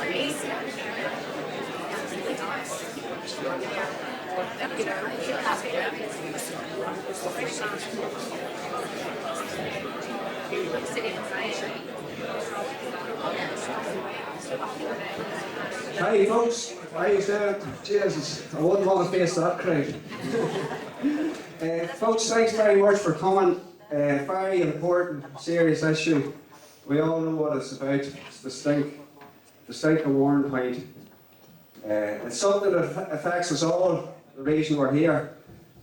Hi folks, how you doing? Jesus, I wouldn't want to face that crowd. Folks, thanks very much for coming. Very important, serious issue. We all know what it's about. It's the stink of Warrenpoint. It's something that affects us all, the reason we're here.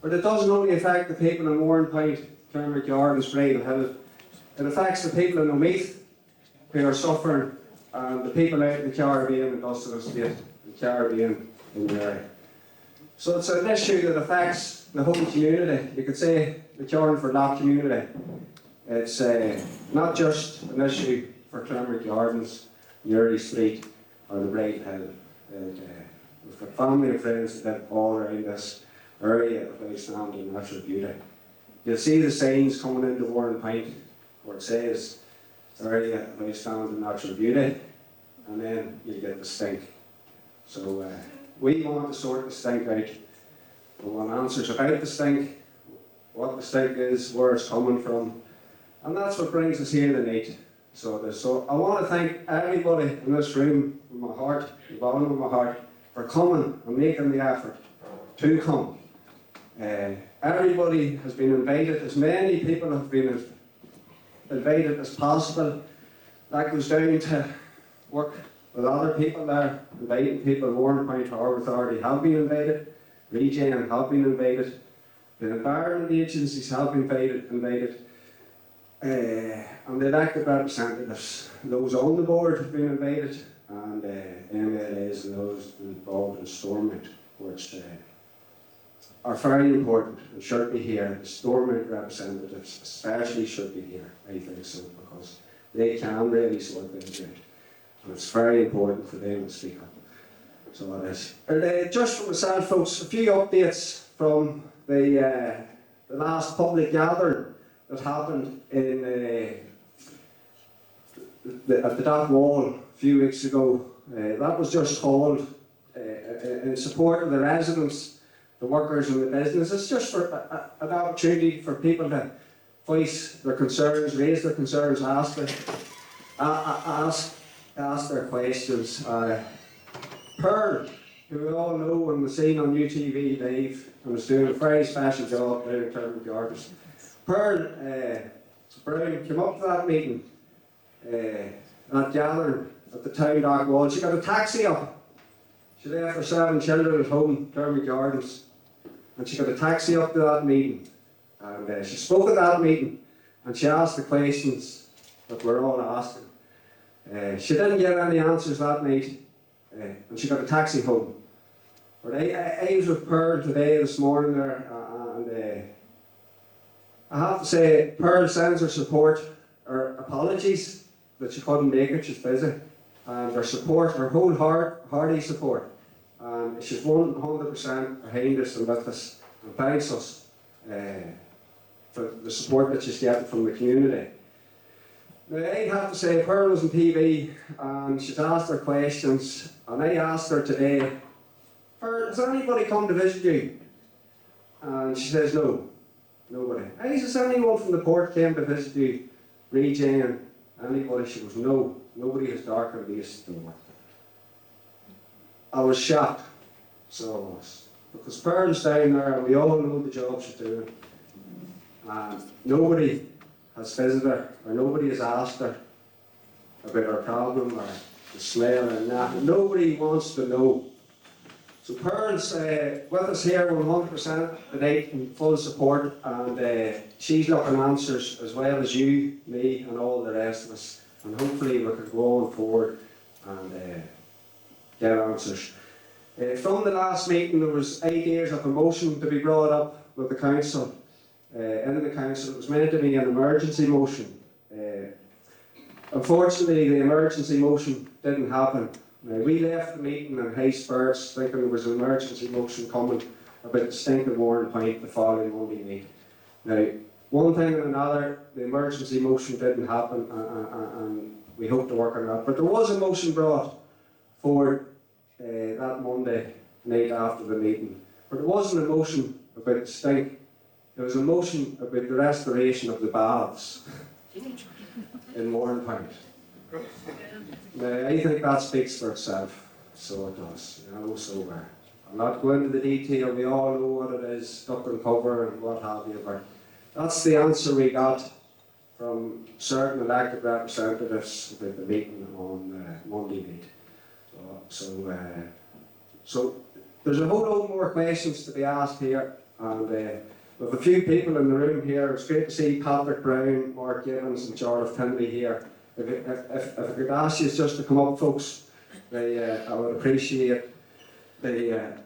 But it doesn't only affect the people in Warrenpoint, Clermont Gardens, Braden Hill. It affects the people in Omeath who are suffering, and the people out in the Caribbean, industrial estate, the Caribbean in the area. So it's an issue that affects the whole community. You could say the Carnford Lock community. It's not just an issue for Clermont Gardens, Newry Street, or the Braden Hill. We've got family and friends that live all around this area of outstanding natural beauty. You'll see the signs coming into Warrenpoint where it says area of outstanding natural beauty, and then you get the stink. So we want to sort the stink out. We want answers about the stink, what the stink is, where it's coming from, and that's what brings us here tonight. So I want to thank everybody in this room from my heart, the bottom of my heart, for coming and making the effort to come. Everybody has been invited, as many people have been invited as possible. That goes down to work with other people there, inviting people. Warrenpoint Harbour Authority have been invited, Regen have been invited, the environment agencies have been invited, and the elected representatives, those on the board have been invited, and MLAs and those involved in Stormont, which are very important and should be here. The Stormont representatives especially should be here, I think so, because they can really sort things out. And it's very important for them to speak up. So it is. Just for myself, folks, a few updates from the last public gathering that happened at the Dock Wall a few weeks ago. That was just called in support of the residents, the workers and the businesses, just for an opportunity for people to voice their concerns, raise their concerns, ask their questions. Pearl, who we all know and was seen on UTV Live and was doing a very special job there in Clermont Gardens. Pearl Brown came up to that meeting, that gathering at the town dock wall. She got a taxi up. She left her 7 children at home, Clermont Gardens, and she got a taxi up to that meeting. And she spoke at that meeting, and she asked the questions that we're all asking. She didn't get any answers that night, and she got a taxi home. But I was with Pearl today, this morning there, and I have to say, Pearl sends her support, her apologies that she couldn't make it, she's busy, and her support, her wholehearted support. And she's 100% behind us and with us, and thanks us for the support that she's getting from the community. Now, I'd have to say, Pearl was on TV and she's asked her questions, and I asked her today, Pearl, has anybody come to visit you? And she says, no, nobody. I says, anyone from the port came to visit you? Regen, anybody? She goes, no, nobody has darkened the east door. I was shocked, so I was. Because Pearl's down there and we all know the job she's doing. And nobody has visited her, or nobody has asked her about her problem or the smell and that. Nobody wants to know. So Pearl's with us here 100% tonight in full support, and she's looking answers as well as you, me and all the rest of us. And hopefully we can go on forward and get answers. From the last meeting there was ideas of a motion to be brought up with the council. In the council it was meant to be an emergency motion. Unfortunately the emergency motion didn't happen. We left the meeting in high spirits thinking there was an emergency motion coming about the stink of Warrenpoint the following Monday night. Now, one thing and another, the emergency motion didn't happen, and we hope to work on that. But there was a motion brought for that Monday night after the meeting. But it wasn't a motion about the stink, it was a motion about the restoration of the baths in Warrenpoint. Now, I think that speaks for itself, so it does. You know, so I'm not going into the detail, we all know what it is, duck and cover and what have you, but that's the answer we got from certain elected representatives about the meeting on Monday night. So there's a whole lot more questions to be asked here, and with a few people in the room here, it's great to see Patrick Brown, Mark Gibbons and Jarlath Finlay here. If I could ask you just to come up, folks, I would appreciate there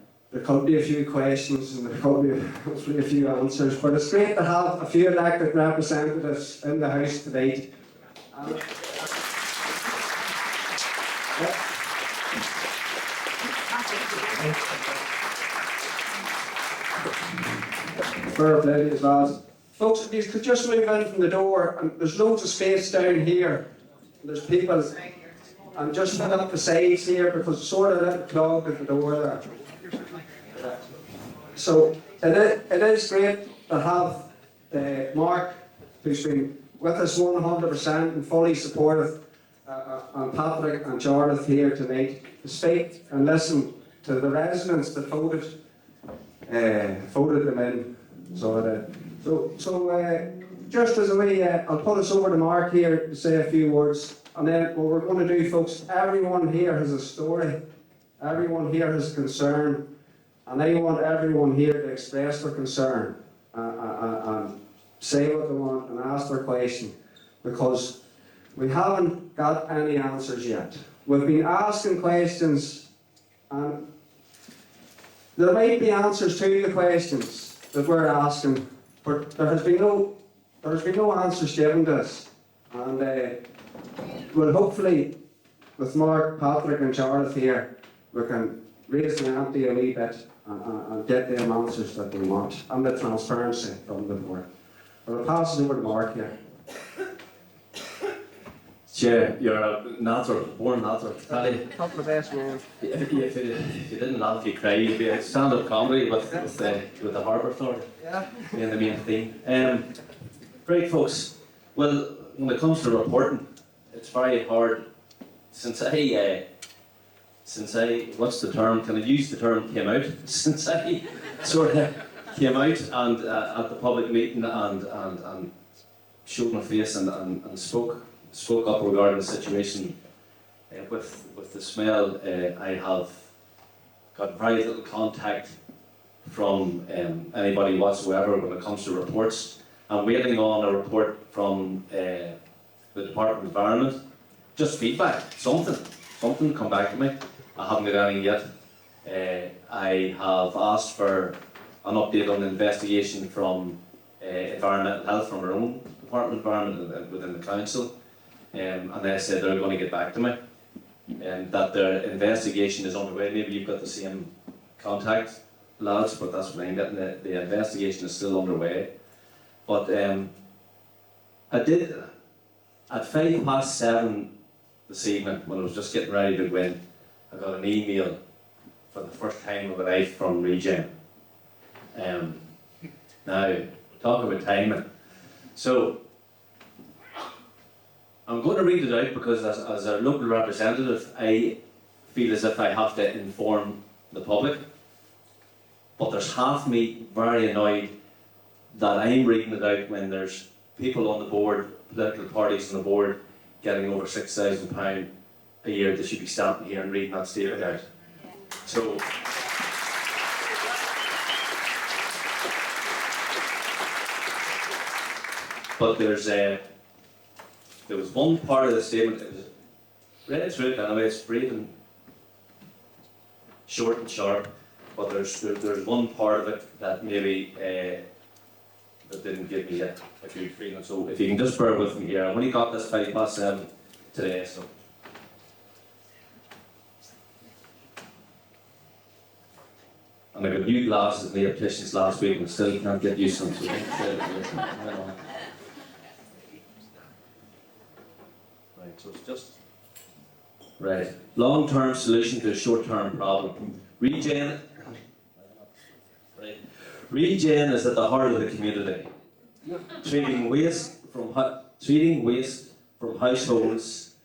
could be a few questions and there could be hopefully a few answers, but it's great to have a few elected representatives in the House tonight. Fair play as well. Folks, if you could just move in from the door, and there's loads of space down here. There's people, and just fill up the sides here because it's sort of a little clogged at the door there. So it is great to have Mark, who's been with us 100% and fully supportive, and Patrick and Jarlath here tonight to speak and listen to the residents that voted them in. So just as a way, I'll put us over to Mark here to say a few words, and then what we're going to do, folks, everyone here has a story, everyone here has a concern, and I want everyone here to express their concern and say what they want and ask their question, because we haven't got any answers yet. We've been asking questions, and there might be answers to the questions that we're asking, but there has been no answers given to us. And well, hopefully, with Mark, Patrick and Jarlath here, we can raise the ante a wee bit and get them answers that we want, and the transparency from the board. But I'll pass it over to Mark here. Chair, you're a natural, born natural. Not the best man. If you didn't laugh, you cry, you'd be a stand-up comedy with the Harbour Authority. Yeah. Being the main theme. Right, folks. Well, when it comes to reporting, it's very hard. Since I, what's the term? Can I use the term came out? Since I sort of came out and at the public meeting and showed my face and spoke up regarding the situation with the smell, I have got very little contact from anybody whatsoever when it comes to reports. I'm waiting on a report from the Department of Environment, just feedback, something come back to me. I haven't got any yet. I have asked for an update on the investigation from environmental health from our own Department of Environment within the council. And they said they're going to get back to me, and that their investigation is underway. Maybe you've got the same contact, lads, but that's what I'm getting. The investigation is still underway. But I did, at 7:05 this evening, when I was just getting ready to go in, I got an email for the first time of my life from Regen. Now, talk about timing. So, I'm going to read it out because as a local representative, I feel as if I have to inform the public. But there's half me very annoyed that I'm reading it out when there's people on the board, political parties on the board, getting over £6,000 a year that should be standing here and reading that statement out. So, but there was one part of the statement, it was read through it anyway, it's brief and short and sharp, but there's one part of it that maybe that didn't give me a good feeling. So if you can just bear with me here, I've only got this 7:05 today, so. And I got new glasses and the opticians last week and still can't get used to them, so right, so it's just Right. Long-term solution to a short-term problem. Regen. Right. Regen is at the heart of the community. Treating waste from households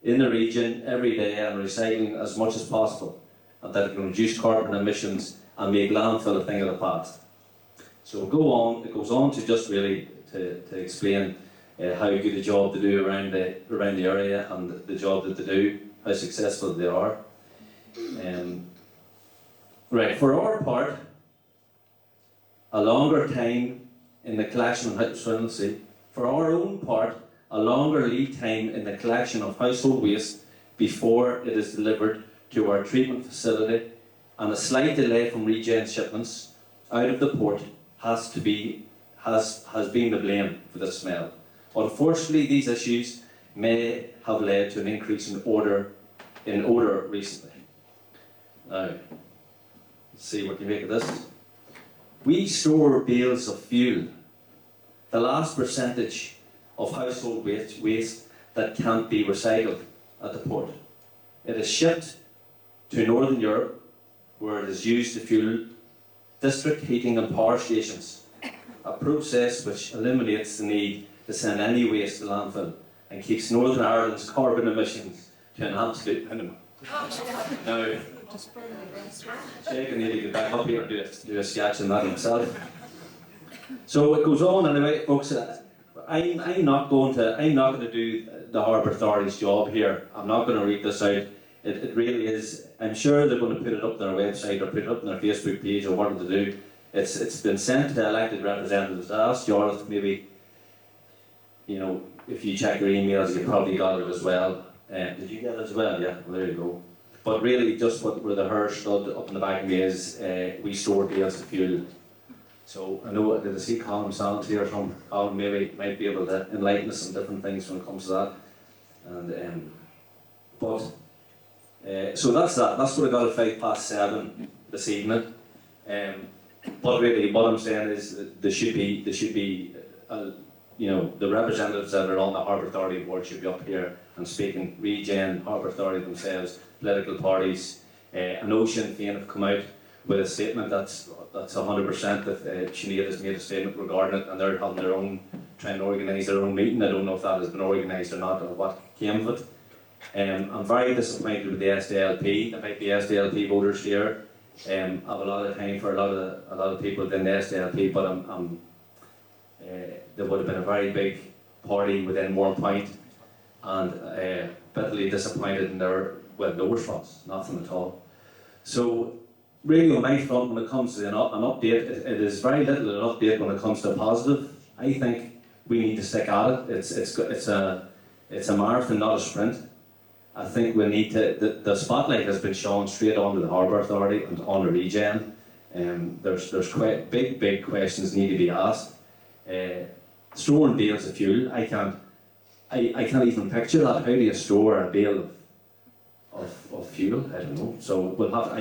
in the region every day and recycling as much as possible, and that it can reduce carbon emissions and make landfill a thing of the past. So it goes on to just really to explain how good a job they do around the area and the job that they do, how successful they are. Right, for our part, a longer time in the collection for our own part, a longer lead time in the collection of household waste before it is delivered to our treatment facility, and a slight delay from regen shipments out of the port has been the blame for the smell. Unfortunately, these issues may have led to an increase in odour recently. Now, let's see what you make of this. We store bales of fuel, the last percentage of household waste that can't be recycled at the port. It is shipped to Northern Europe, where it is used to fuel district heating and power stations, a process which eliminates the need to send any waste to landfill and keeps Northern Ireland's carbon emissions to an absolute minimum. Now, Jake can nearly get back up here and do a sketch on that himself. So it goes on anyway, folks. I'm not going to do the Harbour Authority's job here. I'm not going to read this out. It really is. I'm sure they're going to put it up on their website or put it up on their Facebook page or what to do. It's been sent to elected representatives. I asked Jarlath, maybe, if you check your emails, you probably got it as well. Did you get it as well? Yeah, well, there you go. But really, just where the hair stood up in the back of me is we store bales of fuel. So I know that I see Colin Sands here from Colin maybe might be able to enlighten us on different things when it comes to that. And so that's that. That's what I got at 7:05 this evening. But really, what I'm saying is that there should be the representatives that are on the Harbour Authority board should be up here and speaking. Regen, Harbour Authority themselves, political parties. I know Sinn Fein have come out with a statement that's 100% that Sinead has made a statement regarding it, and they're having trying to organise their own meeting. I don't know if that has been organised or not, or what came of it. I'm very disappointed with the SDLP. There might be SDLP voters here. I have a lot of time for a lot of people within the SDLP, but there would have been a very big party within Warrenpoint, and bitterly disappointed in no response, nothing at all. So really on my front, when it comes to an update, it is very little an update when it comes to a positive. I think we need to stick at it. It's a marathon, not a sprint. I think we need to. The spotlight has been shown straight onto the Harbour Authority and on the regen. There's quite big questions need to be asked. Storing bales of fuel, I can't even picture that. How do you store a bale of fuel? I don't know. So we'll have.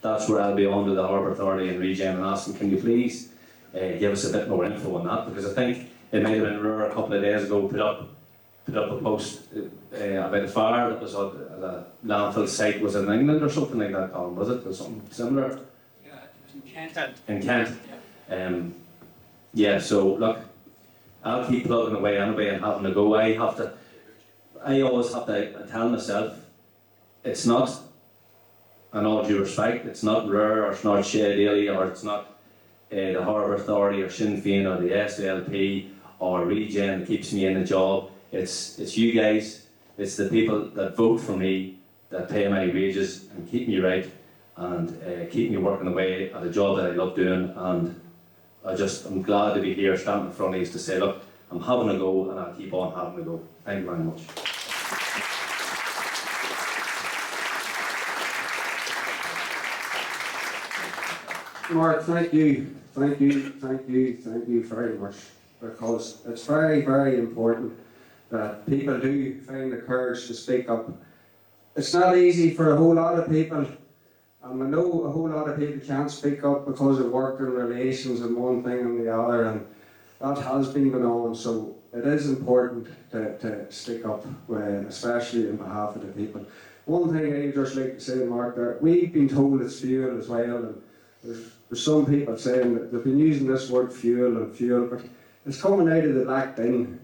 That's where I'll be on to the Harbour Authority and regen and asking, can you please give us a bit more info on that? Because I think it might have been rare a couple of days ago put up a post about a fire that was at a landfill site. Was it in England or something like that, Colin? Was it? Or something similar? Yeah, it was in Kent. In Kent. Yeah, so look, I'll keep plugging away anyway and having a go. I always have to tell myself, it's not, in all due respect, it's not Rare or it's not Shea Daily or it's not the Harbour Authority or Sinn Féin or the SDLP or Regen that keeps me in the job. It's you guys, it's the people that vote for me, that pay my wages and keep me right and keep me working away at a job that I love doing. And I'm glad to be here standing in front of you to say, look, I'm having a go and I'll keep on having a go. Thank you very much. Mark, thank you very much, because it's very, very important that people do find the courage to speak up. It's not easy for a whole lot of people, and I know a whole lot of people can't speak up because of work and relations and one thing and the other, and that has been going on, so it is important to speak up, especially on behalf of the people. One thing I'd just like to say, Mark, that we've been told it's fuel as well, and there's some people saying that they've been using this word fuel, but it's coming out of the black bin,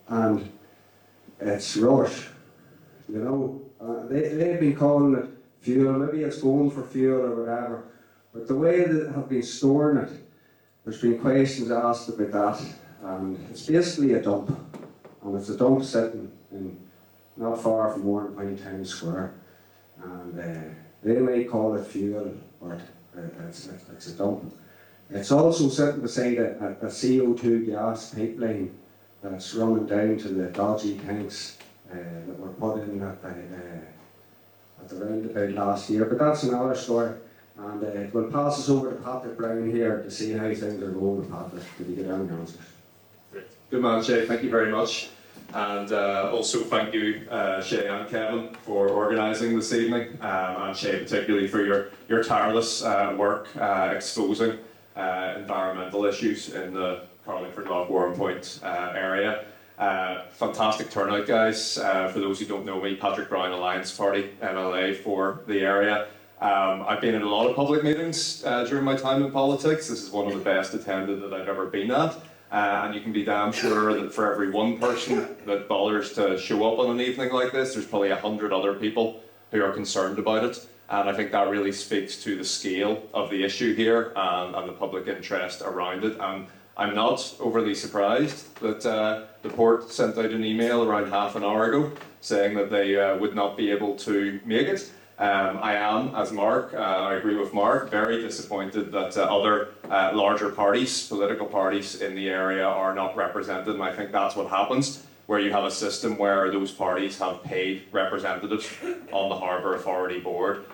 and it's rubbish, you know. They've been calling it fuel, maybe it's going for fuel or whatever, but the way they have been storing it, there's been questions asked about that, and it's basically a dump, and it's a dump sitting in not far from Warrenpoint Town Square, and they may call it fuel, but it's a dump. It's also sitting beside a CO2 gas pipeline that's running down to the dodgy tanks that were put in at the roundabout last year, but that's another story. And we'll pass us over to Patrick Brown here to see how things are going with Patrick. Did you get any answers? Great. Good man, Shay. Thank you very much. And also thank you, Shay and Kevin, for organising this evening, and Shay particularly for your tireless work exposing environmental issues in the Carlingford Loch Warrenpoint area. Fantastic turnout, guys. For those who don't know me, Patrick Brown, Alliance Party, MLA for the area. I've been in a lot of public meetings during my time in politics. This is one of the best attended that I've ever been at. And you can be damn sure that for every one person that bothers to show up on an evening like this, there's probably 100 other people who are concerned about it. And I think that really speaks to the scale of the issue here and the public interest around it. And I'm not overly surprised that the port sent out an email around half an hour ago saying that they would not be able to make it. I am, as Mark, I agree with Mark, very disappointed that other larger parties, political parties in the area are not represented, and I think that's what happens, where you have a system where those parties have paid representatives on the Harbour Authority board.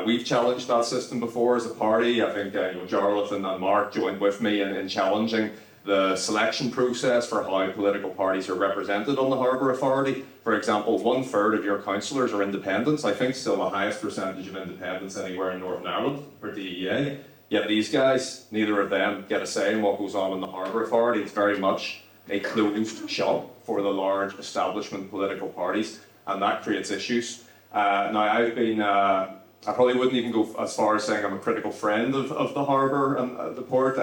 We've challenged that system before as a party. I think Jarlath and Mark joined with me in challenging the selection process for how political parties are represented on the Harbour Authority. For example, 1/3 of your councillors are independents. I think still the highest percentage of independents anywhere in Northern Ireland for DEA. Yet these guys, neither of them get a say in what goes on in the Harbour Authority. It's very much a closed shop for the large establishment political parties, and that creates issues. Now, I've been, I probably wouldn't even go as far as saying I'm a critical friend of the Harbour and the port.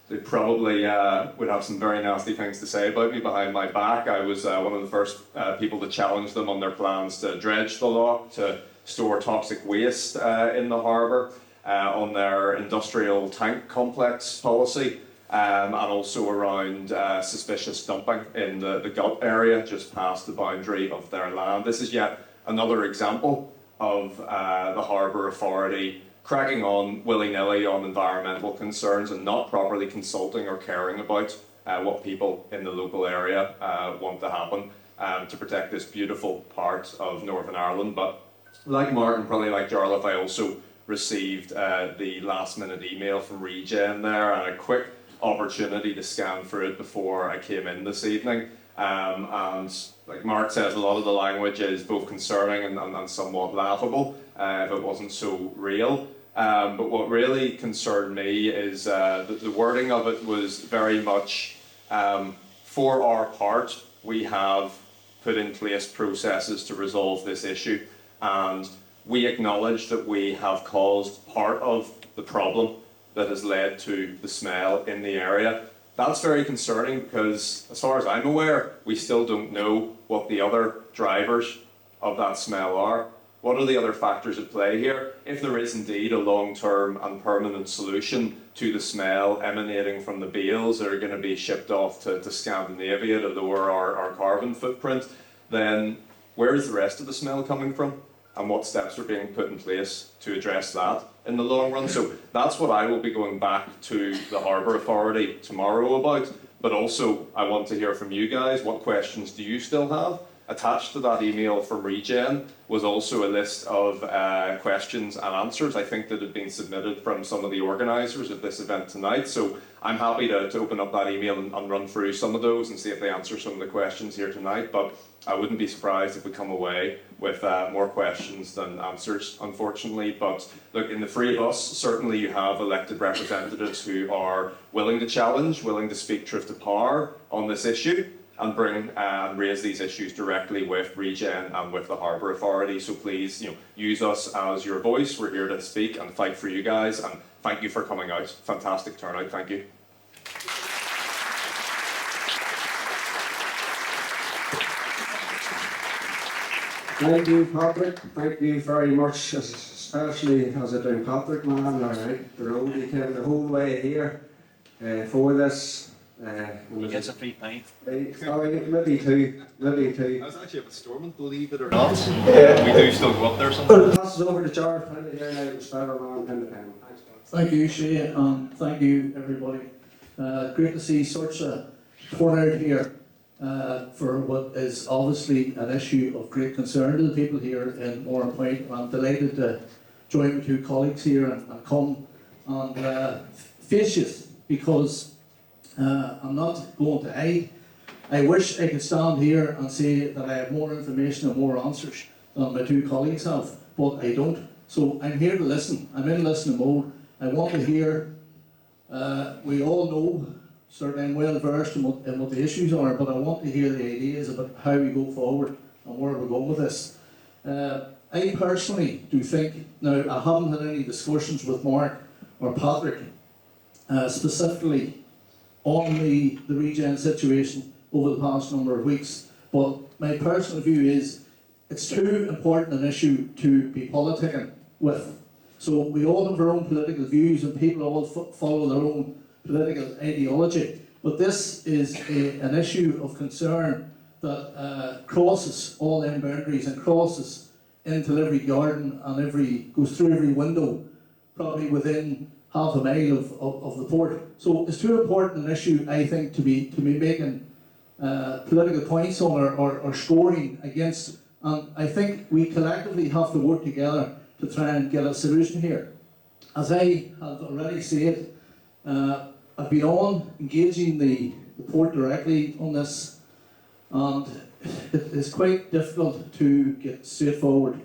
They probably would have some very nasty things to say about me behind my back. I was one of the first people to challenge them on their plans to dredge the loch, to store toxic waste in the harbour, on their industrial tank complex policy, and also around suspicious dumping in the gut area just past the boundary of their land. This is yet another example of the Harbour Authority cracking on willy-nilly on environmental concerns and not properly consulting or caring about what people in the local area want to happen to protect this beautiful part of Northern Ireland. But like Martin, probably like Jarlath, I also received the last-minute email from Regen there and a quick opportunity to scan through it before I came in this evening. And like Mark says, a lot of the language is both concerning and somewhat laughable if it wasn't so real. But what really concerned me is that the wording of it was very much, for our part, we have put in place processes to resolve this issue, and we acknowledge that we have caused part of the problem that has led to the smell in the area. That's very concerning because, as far as I'm aware, we still don't know what the other drivers of that smell are. What are the other factors at play here? If there is indeed a long-term and permanent solution to the smell emanating from the bales that are going to be shipped off to Scandinavia to lower our carbon footprint, then where is the rest of the smell coming from? And what steps are being put in place to address that in the long run? So that's what I will be going back to the Harbour Authority tomorrow about. But also, I want to hear from you guys. What questions do you still have? Attached to that email from Regen was also a list of questions and answers, I think, that had been submitted from some of the organisers of this event tonight. So I'm happy to open up that email and run through some of those and see if they answer some of the questions here tonight. But I wouldn't be surprised if we come away with more questions than answers, unfortunately. But look, in the three of us, certainly you have elected representatives who are willing to challenge, willing to speak truth to power on this issue. and bring and raise these issues directly with Regen and with the Harbour Authority. So please, use us as your voice. We're here to speak and fight for you guys, and thank you for coming out. Fantastic turnout, thank you. Thank you, Patrick. Thank you very much, especially as a Down Patrick man, alright, the road he came the whole way here for this. He gets a free pint. Maybe two. I was actually up at Stormont, believe it or not. We do still go up there sometimes. Well, passes over to Jar, here now, the Spider-Man Independent. Thanks, Paul. Thank you, Shea, and thank you, everybody. Great to see such a turnout here for what is obviously an issue of great concern to the people here in Warrenpoint. I'm delighted to join my two colleagues here and come and face it, because I'm not going to hide. I wish I could stand here and say that I have more information and more answers than my two colleagues have, but I don't. So I'm here to listen. I'm in listening mode. I want to hear. We all know, certainly I'm well versed in what the issues are, but I want to hear the ideas about how we go forward and where we're going with this. I personally do think, now I haven't had any discussions with Mark or Patrick specifically on the Regen situation over the past number of weeks, but my personal view is it's too important an issue to be politicking with. So we all have our own political views and people all follow their own political ideology, but this is an issue of concern that crosses all them boundaries and crosses into every garden and goes through every window, probably within half a mile of the port. So it's too important an issue, I think, to be making political points on or scoring against. And I think we collectively have to work together to try and get a solution here. As I have already said, I've been engaging the port directly on this, and it is quite difficult to get straightforward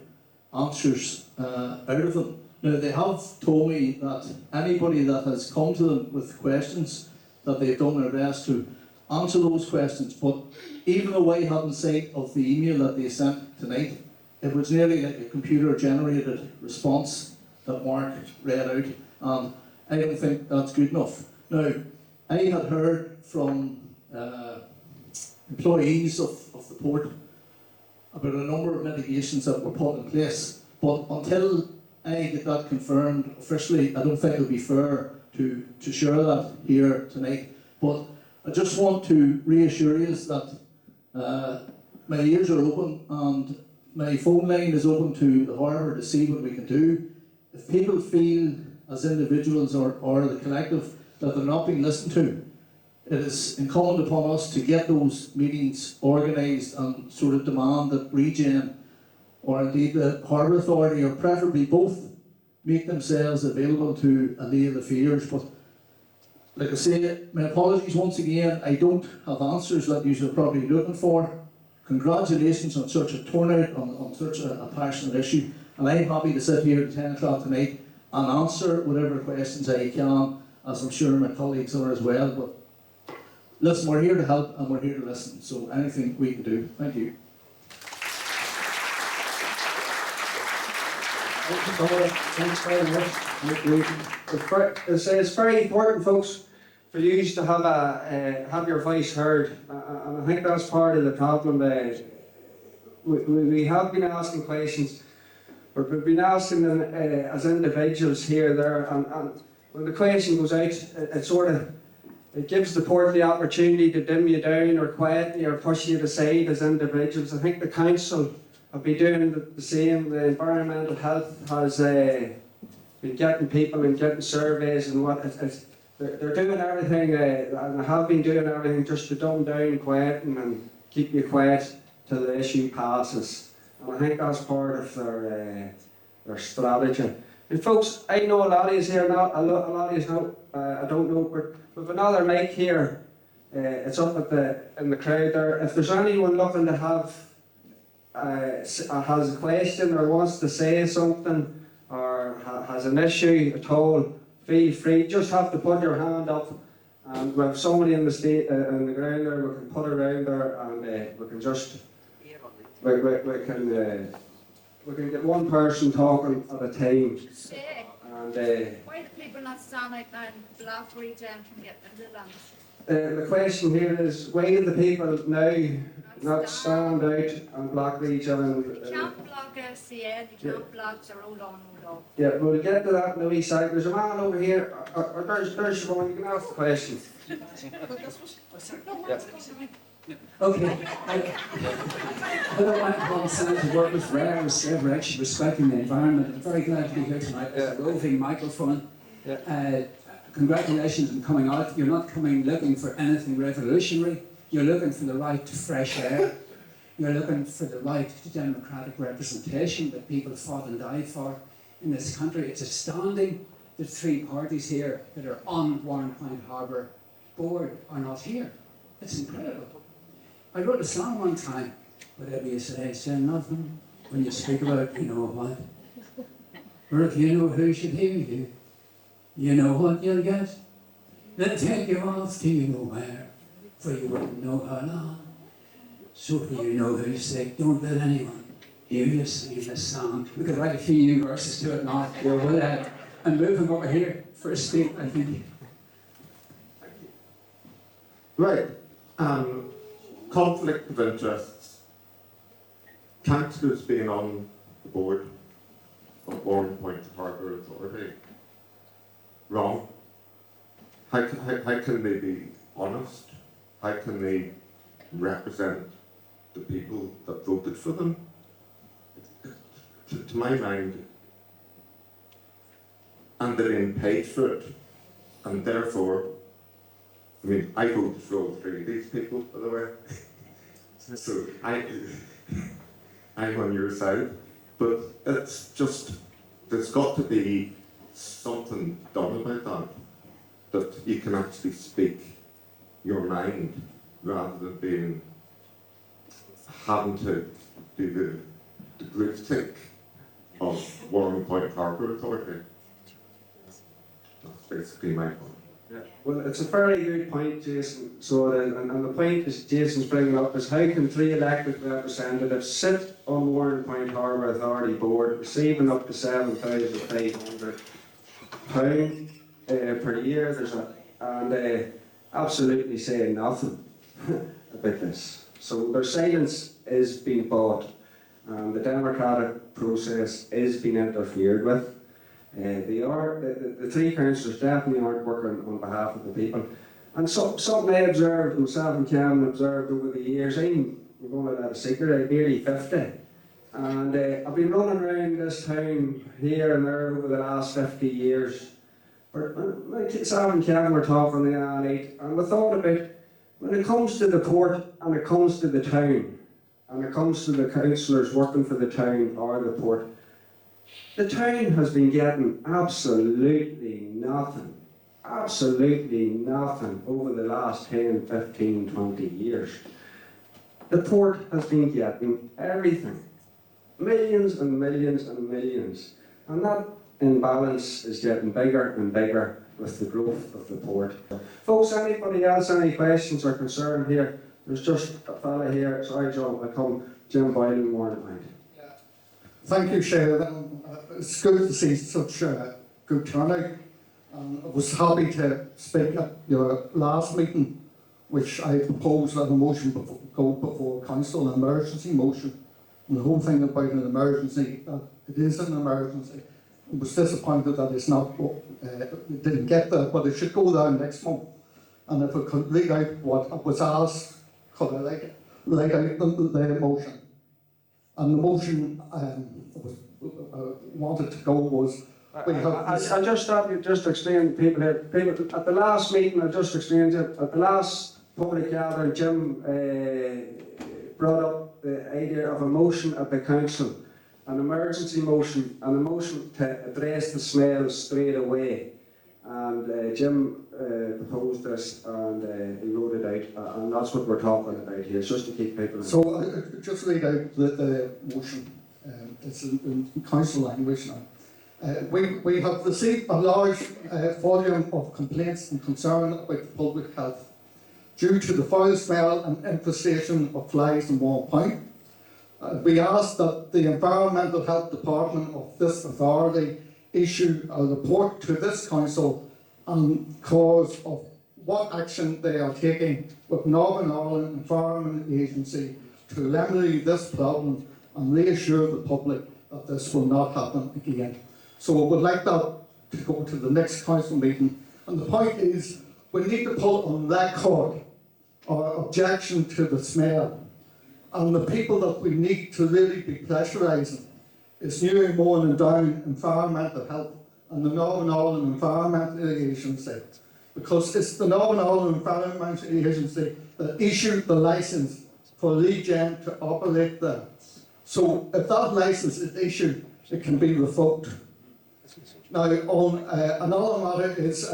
answers out of them. Now, they have told me that anybody that has come to them with questions, that they've done their best to answer those questions, but even though I hadn't sight of the email that they sent tonight, it was nearly like a computer-generated response that Mark read out, and I don't think that's good enough. Now, I had heard from employees of the port about a number of mitigations that were put in place, but until I get that confirmed officially, I don't think it would be fair to share that here tonight. But I just want to reassure you that my ears are open and my phone line is open to the harbour to see what we can do. If people feel as individuals or the collective that they're not being listened to, it is incumbent upon us to get those meetings organised and sort of demand that Regen or indeed the Harbour Authority, or preferably both, make themselves available to allay the fears. But like I say, my apologies once again, I don't have answers that you're probably looking for. Congratulations on such a turnout on such a passionate issue, and I'm happy to sit here at 10 o'clock tonight and answer whatever questions I can, as I'm sure my colleagues are as well. But listen, we're here to help and we're here to listen, so anything we can do. Thank you. Thanks very much. It's very important, folks, for you to have your voice heard, and I think that's part of the problem. We have been asking questions, but we've been asking them as individuals here, there, and when the question goes out, it gives the port the opportunity to dim you down or quieten you or push you aside as individuals. I think the council have been doing the same. The environmental health has been getting people and getting surveys and what. They're doing everything and have been doing everything just to dumb down, quieten and keep you quiet till the issue passes. And I think that's part of their strategy. And folks, I know a lot of you here, not a lot of you know, I don't know, but we've another mic here. It's up in the crowd there. If there's anyone looking to have has a question or wants to say something or has an issue at all, feel free. You just have to put your hand up And we have somebody in the state, in the ground there, we can put around there, and we can just, we can get one person talking at a time. And why do people not stand out now and block region from getting into the land? the question here is, why do the people now not stand out and block each other? You can't block SCN, you can't block the road on, road off. Yeah, we'll get to that in a wee second. There's a man over here, or there's Siobhan, you can ask the question. Okay. I don't like one sign to work with rare ever actually respecting the environment. I'm very glad to be here tonight with a roving microphone. Congratulations on coming out. You're not coming looking for anything revolutionary. You're looking for the right to fresh air. You're looking for the right to democratic representation that people fought and died for in this country. It's astounding that 3 parties here that are on Warrenpoint Harbour board are not here. It's incredible. I wrote a song one time, whatever you say nothing. When you speak about you know what. Or if you know who should hear you, you know what you'll get. They'll take you off to you know where, for you wouldn't know how long. So if you know who's sick, don't let anyone hear you sing this song. We could write a few new verses to it now. I'm moving over here for a state, I think. Right. Conflict of interests. Councillors being on the board of Warrenpoint Harbour Authority. Wrong. How can they be honest? How can they represent the people that voted for them? To my mind, and they're being paid for it, and therefore, I mean, I voted for all 3 of these people, by the way. So I'm on your side, but it's just, there's got to be something done about that you can actually speak your mind rather than having to do the groupthink of Warrenpoint Harbour Authority. That's basically my point. Yeah. Well, it's a very good point, Jason. So, and the point is Jason's bringing up is how can 3 elected representatives sit on Warrenpoint Harbour Authority board, receiving up to £7,500 per year, and absolutely saying nothing about this. So their silence is being bought, and the democratic process is being interfered with. The 3 councillors definitely aren't working on behalf of the people. And something I observed, myself and Kevin observed over the years, I'm going to let a secret, I'm nearly 50. And I've been running around this town here and there over the last 50 years. Myself and Kevin were talking the other night, and we thought about, when it comes to the port and it comes to the town, and it comes to the councillors working for the town or the port, the town has been getting absolutely nothing over the last 10, 15, 20 years. The port has been getting everything. Millions and millions and millions. And that imbalance is getting bigger and bigger with the growth of the port. Folks, anybody else, any questions or concern here? There's just a fella here, sorry John, I come, Jim Boylan, Warrenpoint. Thank you, Sharon. It's good to see such a good turnout. I was happy to speak at your last meeting, which I proposed that a motion go before council, an emergency motion. And the whole thing about an emergency, it is an emergency. I was disappointed that it's not, it didn't get there, but it should go there next month. And if I could read out what was asked, could I read out the motion? And the motion wanted to go was, I'll just stop you, just to explain to people here. People, at the last meeting, I just explained it, at the last public gathering, Jim brought up the idea of a motion at the council, an emergency motion, and a motion to address the smell straight away. And Jim proposed this, and he wrote it out, and that's what we're talking about here, just to keep people. So just read out the motion. It's in council language now. We have received a large volume of complaints and concern about public health due to the foul smell and infestation of flies in Warrenpoint. We ask that the Environmental Health Department of this authority issue a report to this council on cause of what action they are taking with Northern Ireland Environment Agency to remedy this problem and reassure the public that this will not happen again. So I would like that to go to the next council meeting. And the point is, we need to put on record our objection to the smell. And the people that we need to really be pressurising is New Morning Down Environmental Health and the Northern Ireland Environmental Agency. Because it's the Northern Ireland Environmental Agency that issued the licence for Regen to operate there. So if that licence is issued, it can be revoked. Now, on another matter is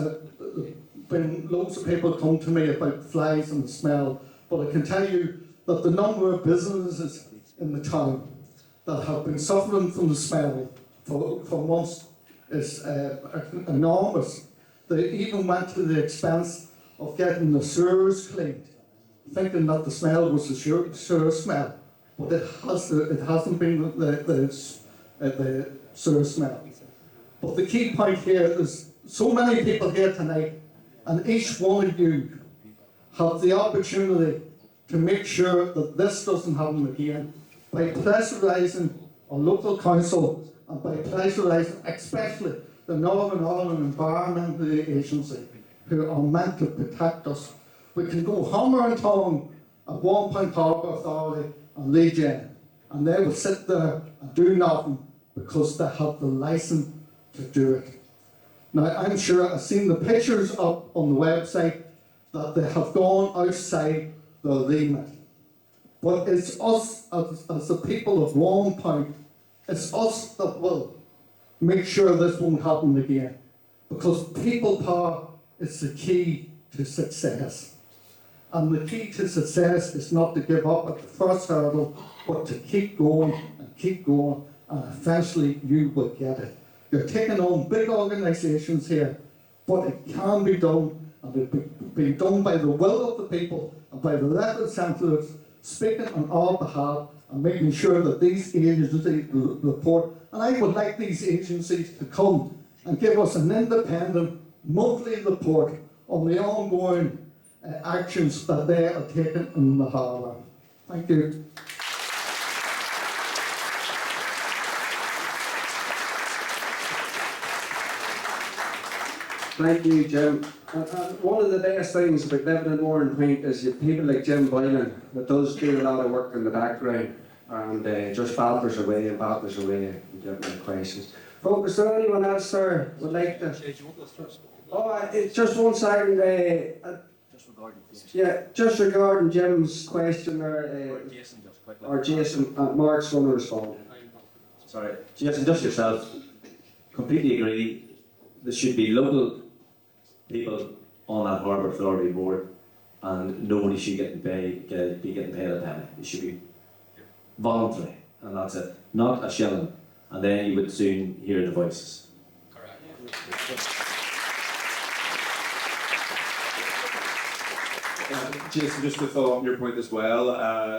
when loads of people come to me about flies and the smell, but I can tell you that the number of businesses in the town that have been suffering from the smell for months is enormous. They even went to the expense of getting the sewers cleaned, thinking that the smell was the sewer smell, but it hasn't been the sewer smell. But the key point here is so many people here tonight, and each one of you have the opportunity to make sure that this doesn't happen again by pressurising our local council and by pressurising especially the Northern Ireland Environmental Agency, who are meant to protect us. We can go hammer and tongue at Warrenpoint Harbour Authority and Regen, and they will sit there and do nothing because they have the licence to do it. Now, I'm sure I've seen the pictures up on the website that they have gone outside the remit. But it's us, as the people of Warrenpoint, it's us that will make sure this won't happen again. Because people power is the key to success. And the key to success is not to give up at the first hurdle, but to keep going, and eventually you will get it. You're taking on big organisations here, but it can be done, and it be done by the will of the people and by the representatives speaking on our behalf and making sure that these agencies report. And I would like these agencies to come and give us an independent monthly report on the ongoing actions that they are taking in the harbour. Thank you. Thank you, Jim. And one of the best things about living in Warrenpoint is you have people like Jim Boylan that does do a lot of work in the background and just batters away and get my questions. Folks, is there anyone else there would like to? Oh, just 1 second. Just regarding Jim's question there. Jason, just quickly. Or Jason, Mark's going to respond. Sorry, Jason, just yourself. Completely agree. There should be local people on that Harbour Authority board, and nobody should be getting paid a penny. It should be voluntary, and that's it. Not a shilling, and then you would soon hear the voices. Jason, just to follow up your point as well,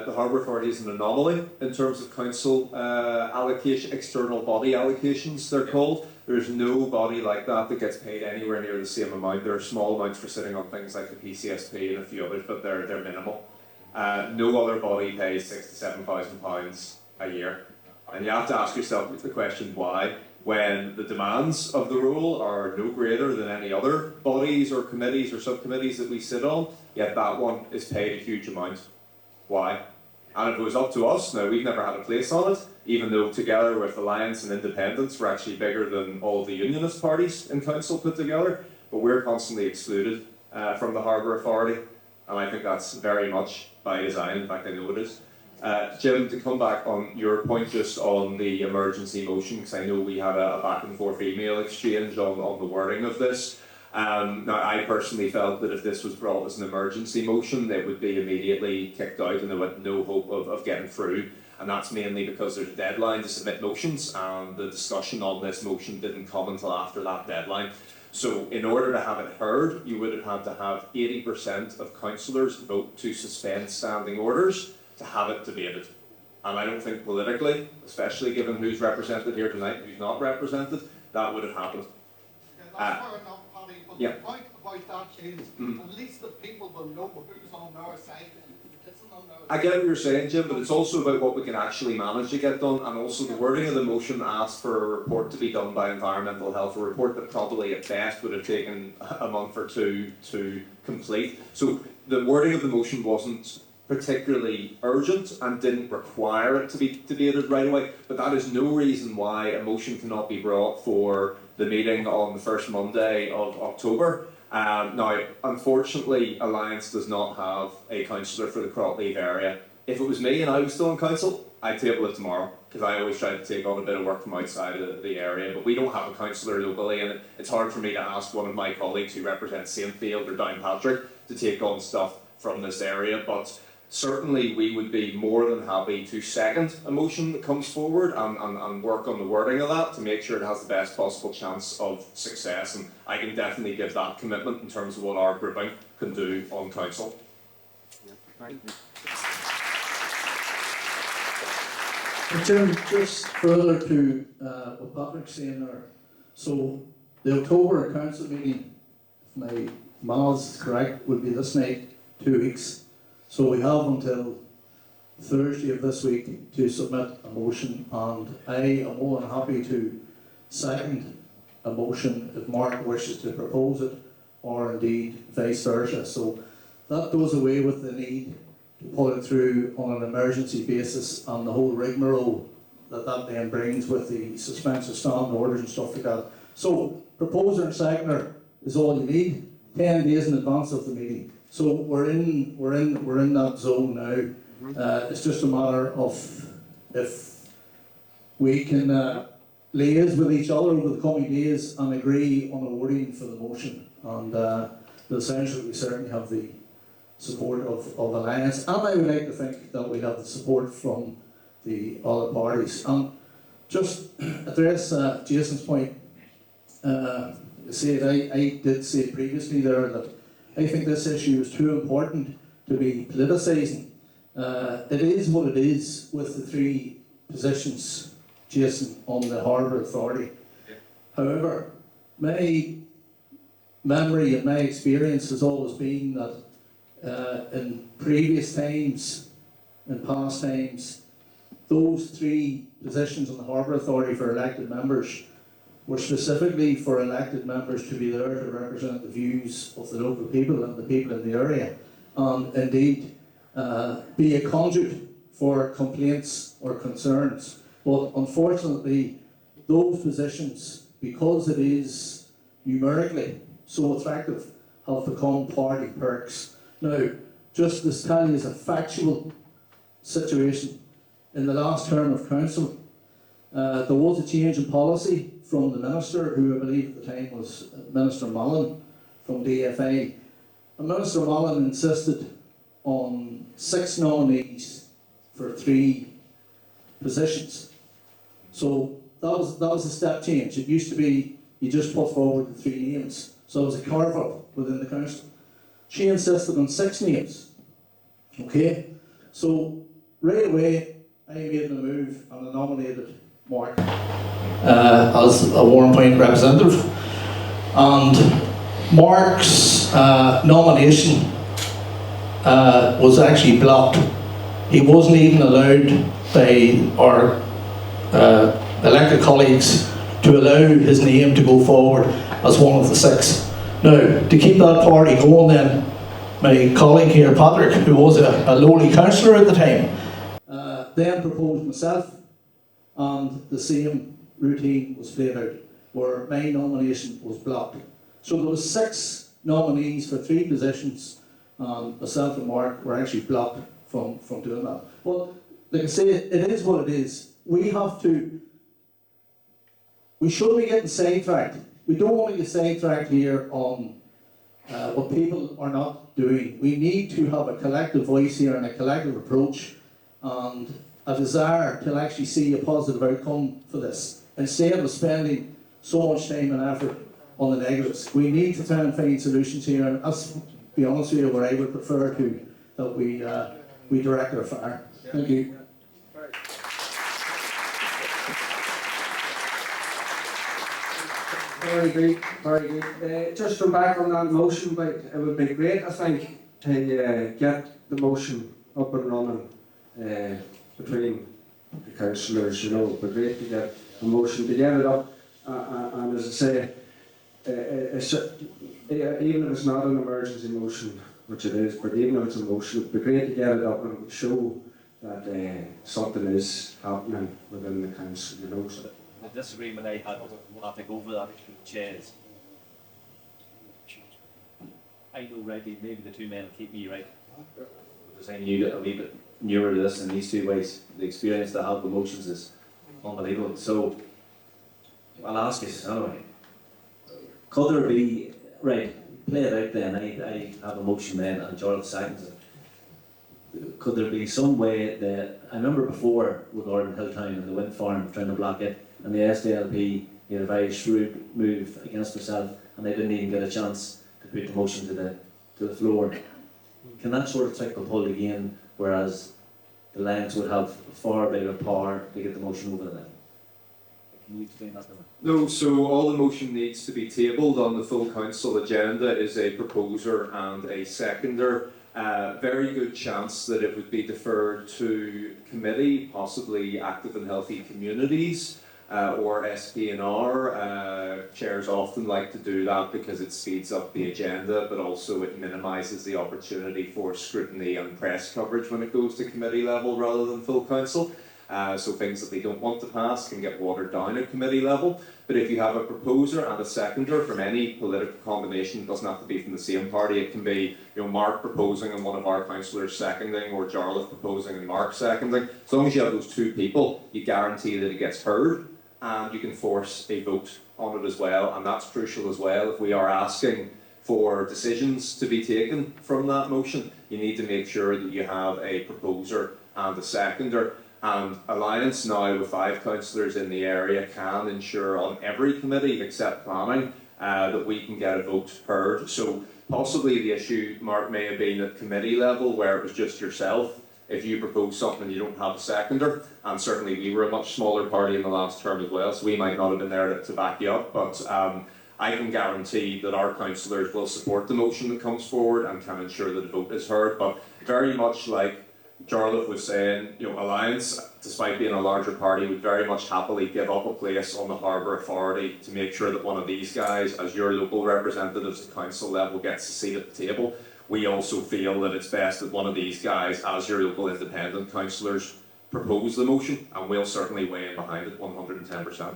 the Harbour Authority is an anomaly in terms of council allocation, external body allocations they're called. There's no body like that that gets paid anywhere near the same amount. There are small amounts for sitting on things like the PCSP and a few others, but they're minimal. No other body pays £6,000 to £7,000 a year. And you have to ask yourself the question why, when the demands of the role are no greater than any other bodies or committees or subcommittees that we sit on, yet that one is paid a huge amount. Why? And if it was up to us, now we've never had a place on it, even though together with Alliance and Independence we're actually bigger than all of the unionist parties in council put together, but we're constantly excluded from the Harbour Authority, and I think that's very much by design. In fact, I know it is. Jim, to come back on your point just on the emergency motion, because I know we had a back and forth email exchange on the wording of this. Now, I personally felt that if this was brought as an emergency motion, it would be immediately kicked out and there would no hope of getting through. And that's mainly because there's a deadline to submit motions, and the discussion on this motion didn't come until after that deadline. So in order to have it heard, you would have had to have 80% of councillors vote to suspend standing orders to have it debated. And I don't think politically, especially given who's represented here tonight, who's not represented, that would have happened. That's fair enough, Paddy, but yeah. the point about that is at least the people will know who's on their side. I get what you're saying, Jim, but it's also about what we can actually manage to get done, and also the wording of the motion asked for a report to be done by environmental health, a report that probably at best would have taken a month or two to complete. So the wording of the motion wasn't particularly urgent and didn't require it to be debated right away, but that is no reason why a motion cannot be brought for the meeting on the first Monday of October. Now, unfortunately, Alliance does not have a councillor for the Crotleaf area. If it was me and I was still on council, I'd table it tomorrow, because I always try to take on a bit of work from outside of the area, but we don't have a councillor locally, and it's hard for me to ask one of my colleagues who represents Saintfield or Downpatrick to take on stuff from this area, but certainly we would be more than happy to second a motion that comes forward and work on the wording of that to make sure it has the best possible chance of success, and I can definitely give that commitment in terms of what our grouping can do on council. Jim, just further to what Patrick's saying there, so the October council meeting, if my maths is correct, would be this night, 2 weeks. So we have until Thursday of this week to submit a motion, and I am more than happy to second a motion if Mark wishes to propose it, or indeed vice versa. So that does away with the need to pull it through on an emergency basis and the whole rigmarole that then brings with the suspension standing orders and stuff like that. So proposer and seconder is all you need, 10 days in advance of the meeting. So we're in that zone now. It's just a matter of if we can liaise with each other over the coming days and agree on a wording for the motion. And essentially we certainly have the support of Alliance, and I would like to think that we have the support from the other parties. And just address Jason's point. I did say previously there that I think this issue is too important to be politicising. It is what it is with the 3 positions, Jason, on the Harbour Authority. Yeah. However, my memory and my experience has always been that in previous times, in past times, those 3 positions on the Harbour Authority for elected members were specifically for elected members to be there to represent the views of the local people and the people in the area, and indeed be a conduit for complaints or concerns. But unfortunately, those positions, because it is numerically so attractive, have become party perks. Now, just to tell you as a factual situation, in the last term of council, there was a change in policy from the minister, who I believe at the time was Minister Mullen from DFA. And Minister Mullen insisted on 6 nominees for 3 positions. So that was a step change. It used to be you just put forward the 3 names. So it was a carve-out within the council. She insisted on 6 names. Okay? So right away, I made the move and I nominated Mark as a Warrenpoint representative. And Mark's nomination was actually blocked. He wasn't even allowed by our elected colleagues to allow his name to go forward as one of the 6. Now, to keep that party going then, my colleague here, Patrick, who was a lowly councillor at the time, then proposed myself, and the same routine was played out, where my nomination was blocked. So there was 6 nominees for 3 positions, and myself and Mark were actually blocked from doing that. But like I say, it is what it is. We shouldn't be getting sidetracked we don't want to get sidetracked here on what people are not doing. We need to have a collective voice here and a collective approach and a desire to actually see a positive outcome for this, instead of spending so much time and effort on the negatives. We need to try and find solutions here, and that's, to be honest with you, where I would prefer that we direct our fire. Thank you. Very good, very good. Just from back on that motion, but it would be great, I think, to get the motion up and running between the councillors, you know. It would be great to get a motion, to get it up, and as I say, even if it's not an emergency motion, which it is, but even if it's a motion, it would be great to get it up and show that something is happening within the council, you know. So The disagreement I had, I think, over that chairs. I know rightly, maybe the two men will keep me right. Because I knew that a wee bit newer to this in these two ways. The experience they have with motions is unbelievable. So I'll ask you anyway. Could there be, right, play it out then, I have a motion then and Gerald seconds it. Could there be some way that, I remember before regarding Hilltown and the wind farm trying to block it, and the SDLP made a very shrewd move against themselves, and they didn't even get a chance to put the motion to the floor. Can that sort of trick be pulled again, whereas the Lions would have far bigger power to get the motion over the line? Can you explain that to me? No, so all the motion needs to be tabled on the full council agenda is a proposer and a seconder. Very good chance that it would be deferred to committee, possibly Active and Healthy Communities or SPNR. Chairs often like to do that because it speeds up the agenda, but also it minimises the opportunity for scrutiny and press coverage when it goes to committee level rather than full council. So things that they don't want to pass can get watered down at committee level. But if you have a proposer and a seconder from any political combination, it doesn't have to be from the same party. It can be, you know, Mark proposing and one of our councillors seconding, or Jarlath proposing and Mark seconding. As long as you have those two people, you guarantee that it gets heard, and you can force a vote on it as well. And that's crucial as well. If we are asking for decisions to be taken from that motion, you need to make sure that you have a proposer and a seconder. And Alliance now, with 5 councillors in the area, can ensure on every committee except planning that we can get a vote heard. So possibly the issue, Mark, may have been at committee level where it was just yourself. If you propose something, you don't have a seconder, and certainly we were a much smaller party in the last term as well, so we might not have been there to back you up. But I can guarantee that our councillors will support the motion that comes forward and can ensure that a vote is heard. But very much like Jarlath was saying, you know, Alliance, despite being a larger party, would very much happily give up a place on the Harbour Authority to make sure that one of these guys, as your local representatives at council level, gets a seat at the table. We also feel that it's best that one of these guys, as your local independent councillors, propose the motion, and we'll certainly weigh in behind it 110%.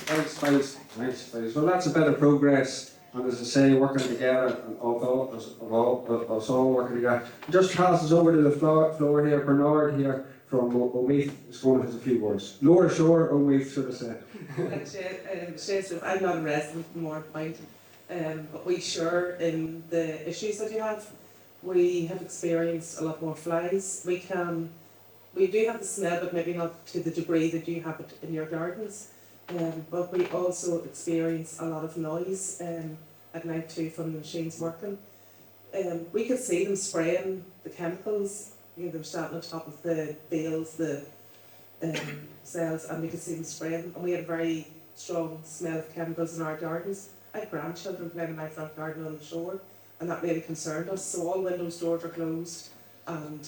Thanks. Well, that's a bit of progress. And as I say, working together, and us all working together. Just pass us over to the floor here. Bernard here from Omeath is going to have a few words. Lower Shore, Omeath, should I say. I'm not a resident from Warrenpoint, but we share in the issues that you have. We have experienced a lot more flies. We do have the smell, but maybe not to the degree that you have it in your gardens. But we also experience a lot of noise at night too from the machines working. We could see them spraying the chemicals. You know, they were standing on top of the bales, the cells, and we could see them spraying. And we had a very strong smell of chemicals in our gardens. I have grandchildren playing in my front garden on the shore, and that really concerned us. So all windows, doors are closed, and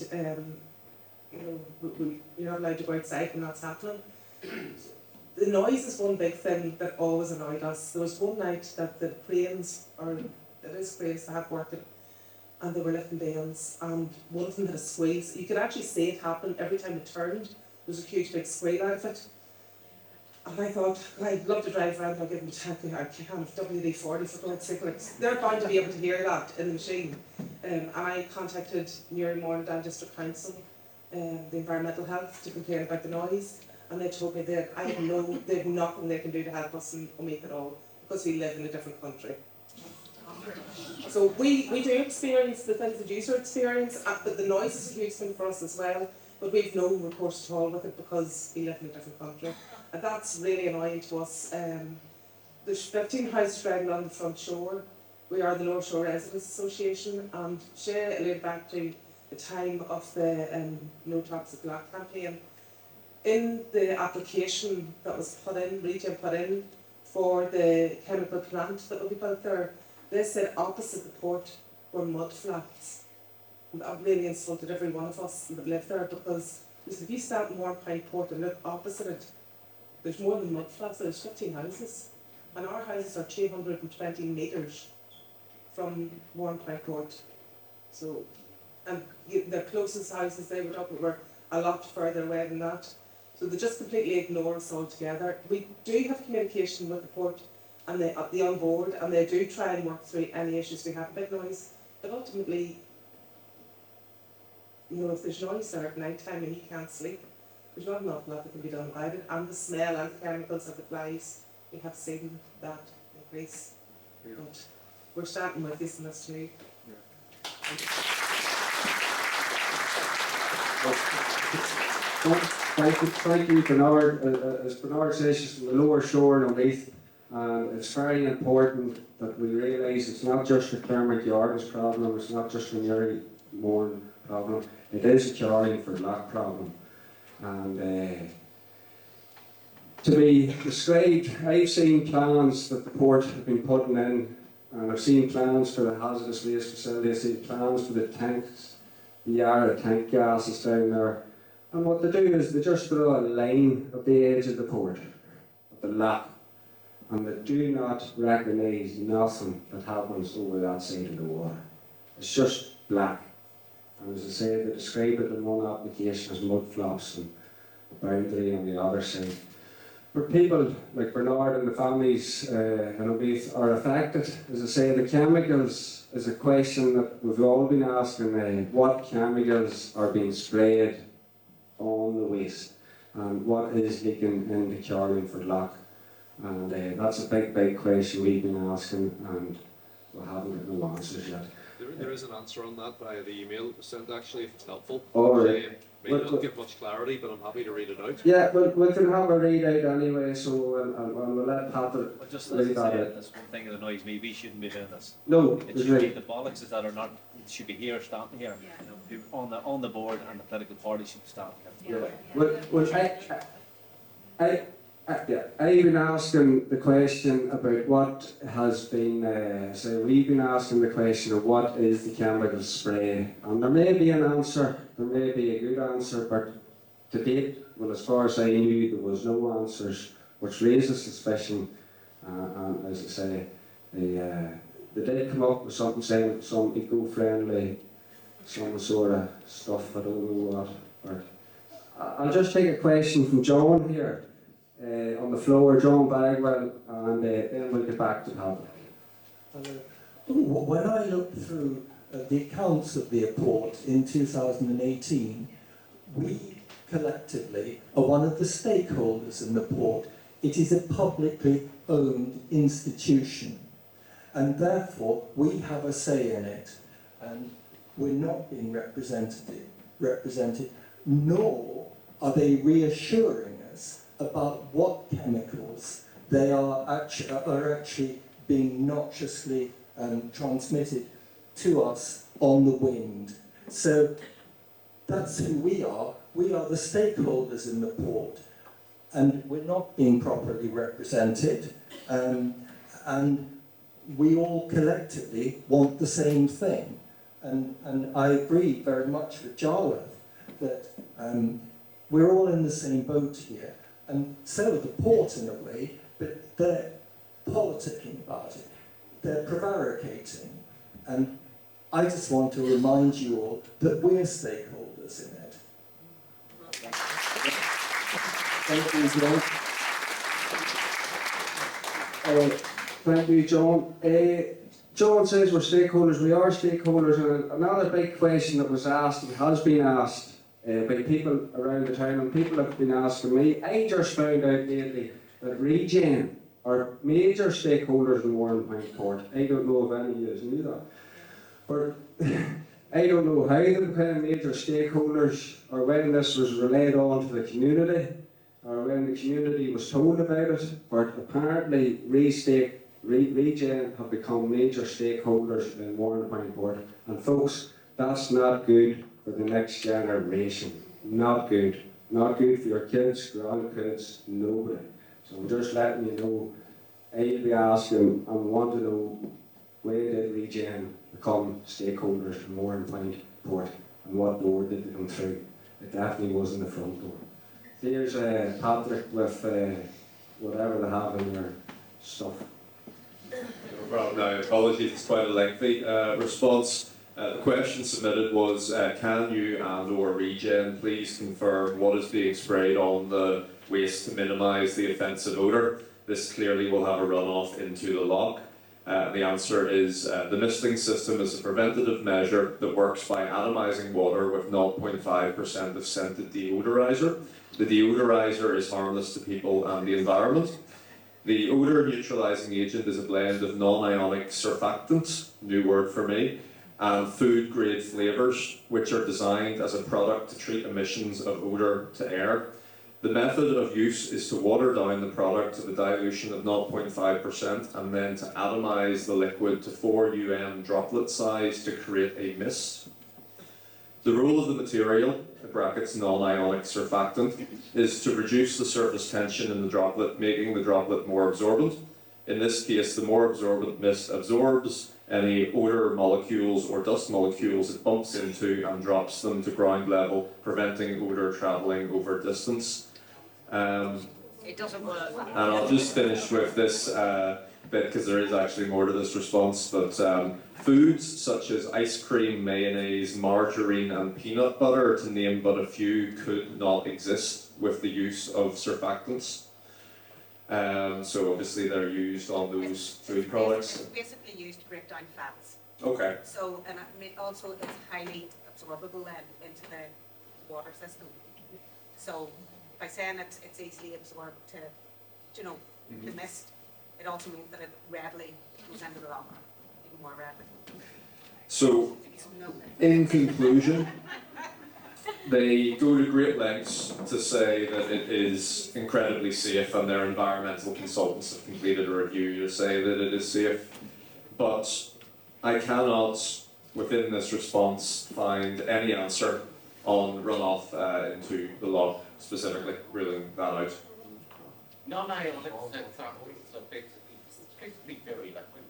you know, you're not allowed to go outside when that's happening. The noise is one big thing that always annoyed us. There was one night that the cranes, or it is cranes that have working, and they were lifting bales, and one of them had a squeeze. You could actually see it happen every time it turned. There was a huge big squeal out of it. And I thought, I'd love to drive around, I'll give them a can of WD-40 for God's sake. Like, they're bound to be able to hear that in the machine. And I contacted Newry Morning Down District Council the environmental health to complain about the noise, and they told me that they've nothing they can do to help us in Omagh at all, because we live in a different country. So we do experience the things that you experience, but the noise is a huge thing for us as well, but we've no recourse at all with it because we live in a different country. And that's really annoying to us. There's 15 houses right along the front shore. We are the Lower Shore Residents Association, and Shay alluded back to the time of the No Toxic Black campaign. In the application that was put in, Region put in, for the chemical plant that will be built there, they said opposite the port were mud flats. And that really insulted every one of us that lived there, because if you stand in Warrenpoint Port and look opposite it, there's more than mud flats, there's 15 houses. And our houses are 220 metres from Warrenpoint Port. So, and the closest houses they were up were a lot further away than that. So they just completely ignore us altogether. We do have communication with the port and the on board, and they do try and work through any issues we have about noise. But ultimately, you know, if there's noise there at night time and you can't sleep, there's not an awful lot that can be done about it. And the smell and the chemicals of the flies, we have seen that increase. Yeah. But we're starting with this in this too. Thank you, Bernard. As Bernard says, it's from the lower shore and Omagh, and it's very important that we realise it's not just a Clermont Yard's problem, it's not just a Mary Moran problem, it is a Carlingford Lock problem. And to be described, I've seen plans that the port have been putting in, and I've seen plans for the hazardous waste facility, I've seen plans for the tanks, the Yara tank gases down there. And what they do is they just draw a line at the edge of the port, at the lock, and they do not recognise nothing that happens over that side of the water. It's just black. And as I say, they describe it in one application as mud flops and a boundary on the other side. But people like Bernard and the families in Omagh are affected. As I say, the chemicals is a question that we've all been asking, what chemicals are being sprayed on the waste and what is leaking in the Carlingford Lock. And that's a big question we've been asking, and we haven't got no answers yet. There is an answer on that via the email that was sent, actually, if it's helpful. All right. May not give much clarity, but I'm happy to read it out. Yeah, we can have a read out anyway, so we'll let Patrick But just read as I that say, out. that's one thing that annoys me. We shouldn't be doing this. No, It there's should be right. the bollocks that are not. It should be here, standing here. You know, on the board, and the political party should stand here. I've been asking the question about what has been, so we've been asking the question of what is the chemical spray, and there may be an answer, there may be a good answer, but to date, well, as far as I knew, there was no answers, which raises suspicion, and as I say, they did come up with something saying some eco-friendly, some sort of stuff, I don't know what, but I'll just take a question from John here. On the floor, John Bagwell, and then we'll get back to Patrick. When I looked through the accounts of the port in 2018, we collectively are one of the stakeholders in the port. It is a publicly owned institution, and therefore we have a say in it, and we're not being represented, nor are they reassuring us about what chemicals they are actually being noxiously transmitted to us on the wind. So that's who we are. We are the stakeholders in the port, and we're not being properly represented, and we all collectively want the same thing. And I agree very much with Jarlath that we're all in the same boat here. And so the port in a way, but they're politicking about it. They're prevaricating. And I just want to remind you all that we're stakeholders in it. Thank you, John. Thank you, John. John says we're stakeholders. We are stakeholders. And another big question that was asked, and has been asked, by people around the town, and people have been asking me. I just found out lately that Regen are major stakeholders in Warrenpoint Port. I don't know if any of you knew that. But I don't know how they became major stakeholders, or when this was relayed on to the community, or when the community was told about it, but apparently Regen have become major stakeholders in Warrenpoint Port. And folks, that's not good for the next generation. Not good. Not good for your kids, grandkids, nobody. So I'm just letting you know, I'll be asking, I want to know, when did Regen become stakeholders in Warrenpoint Port, and what door did they come through? It definitely wasn't the front door. Here's Patrick with whatever they have in their stuff. Well, no, apologies, it's quite a lengthy response. The question submitted was, can you and/or Regen please confirm what is being sprayed on the waste to minimise the offensive odour? This clearly will have a runoff into the loch. The answer is the misting system is a preventative measure that works by atomising water with 0.5% of scented deodoriser. The deodoriser is harmless to people and the environment. The odour neutralising agent is a blend of non-ionic surfactants, new word for me, and food grade flavours, which are designed as a product to treat emissions of odour to air. The method of use is to water down the product to the dilution of 0.5% and then to atomise the liquid to 4 droplet size to create a mist. The role of the material, brackets non-ionic surfactant, is to reduce the surface tension in the droplet, making the droplet more absorbent. In this case, the more absorbent mist absorbs any odour molecules or dust molecules it bumps into and drops them to ground level, preventing odour travelling over distance. It doesn't work. And I'll just finish with this bit because there is actually more to this response, but foods such as ice cream, mayonnaise, margarine and peanut butter, to name but a few, could not exist with the use of surfactants. So obviously they're used on those food products. It's basically used to break down fats. Okay. So, and also it's highly absorbable then into the water system. So by saying it's easily absorbed to, you know, the mist, it also means that it readily goes into the loch, even more readily. So, in conclusion, they go to great lengths to say that it is incredibly safe, and their environmental consultants have completed a review to say that it is safe. But I cannot, within this response, find any answer on runoff into the loch, specifically ruling that out. Non-ionic surfactants are basically strictly very liquid.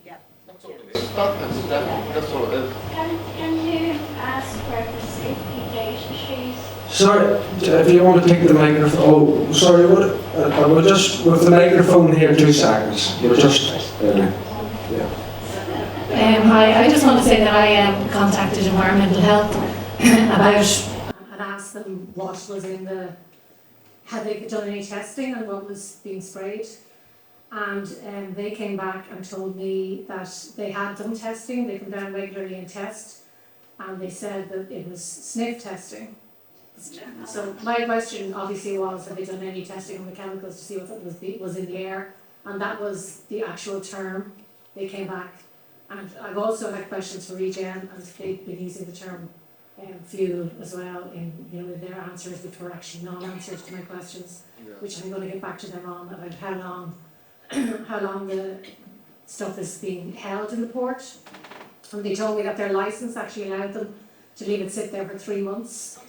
Yeah. That's all it is. That's all it is. Can you ask where the safety date she's? Sorry, if you want to take the microphone. Oh, sorry, what? I will just, with the microphone here, 2 seconds. You'll just. Hi, I just want to say that I contacted Environmental Health about and asked them what was in the, had they done any testing and what was being sprayed. And they came back and told me that they had done testing, they come down regularly and test, and they said that it was sniff testing. So my question obviously was, have they done any testing on the chemicals to see what was in the air? And that was the actual term. They came back. And I've also had questions for Regen, and they've been using the term fuel as well in their answers, which were actually non-answers to my questions, which I'm going to get back to them on about how long the stuff is being held in the port. And they told me that their licence actually allowed them to leave it sit there for 3 months,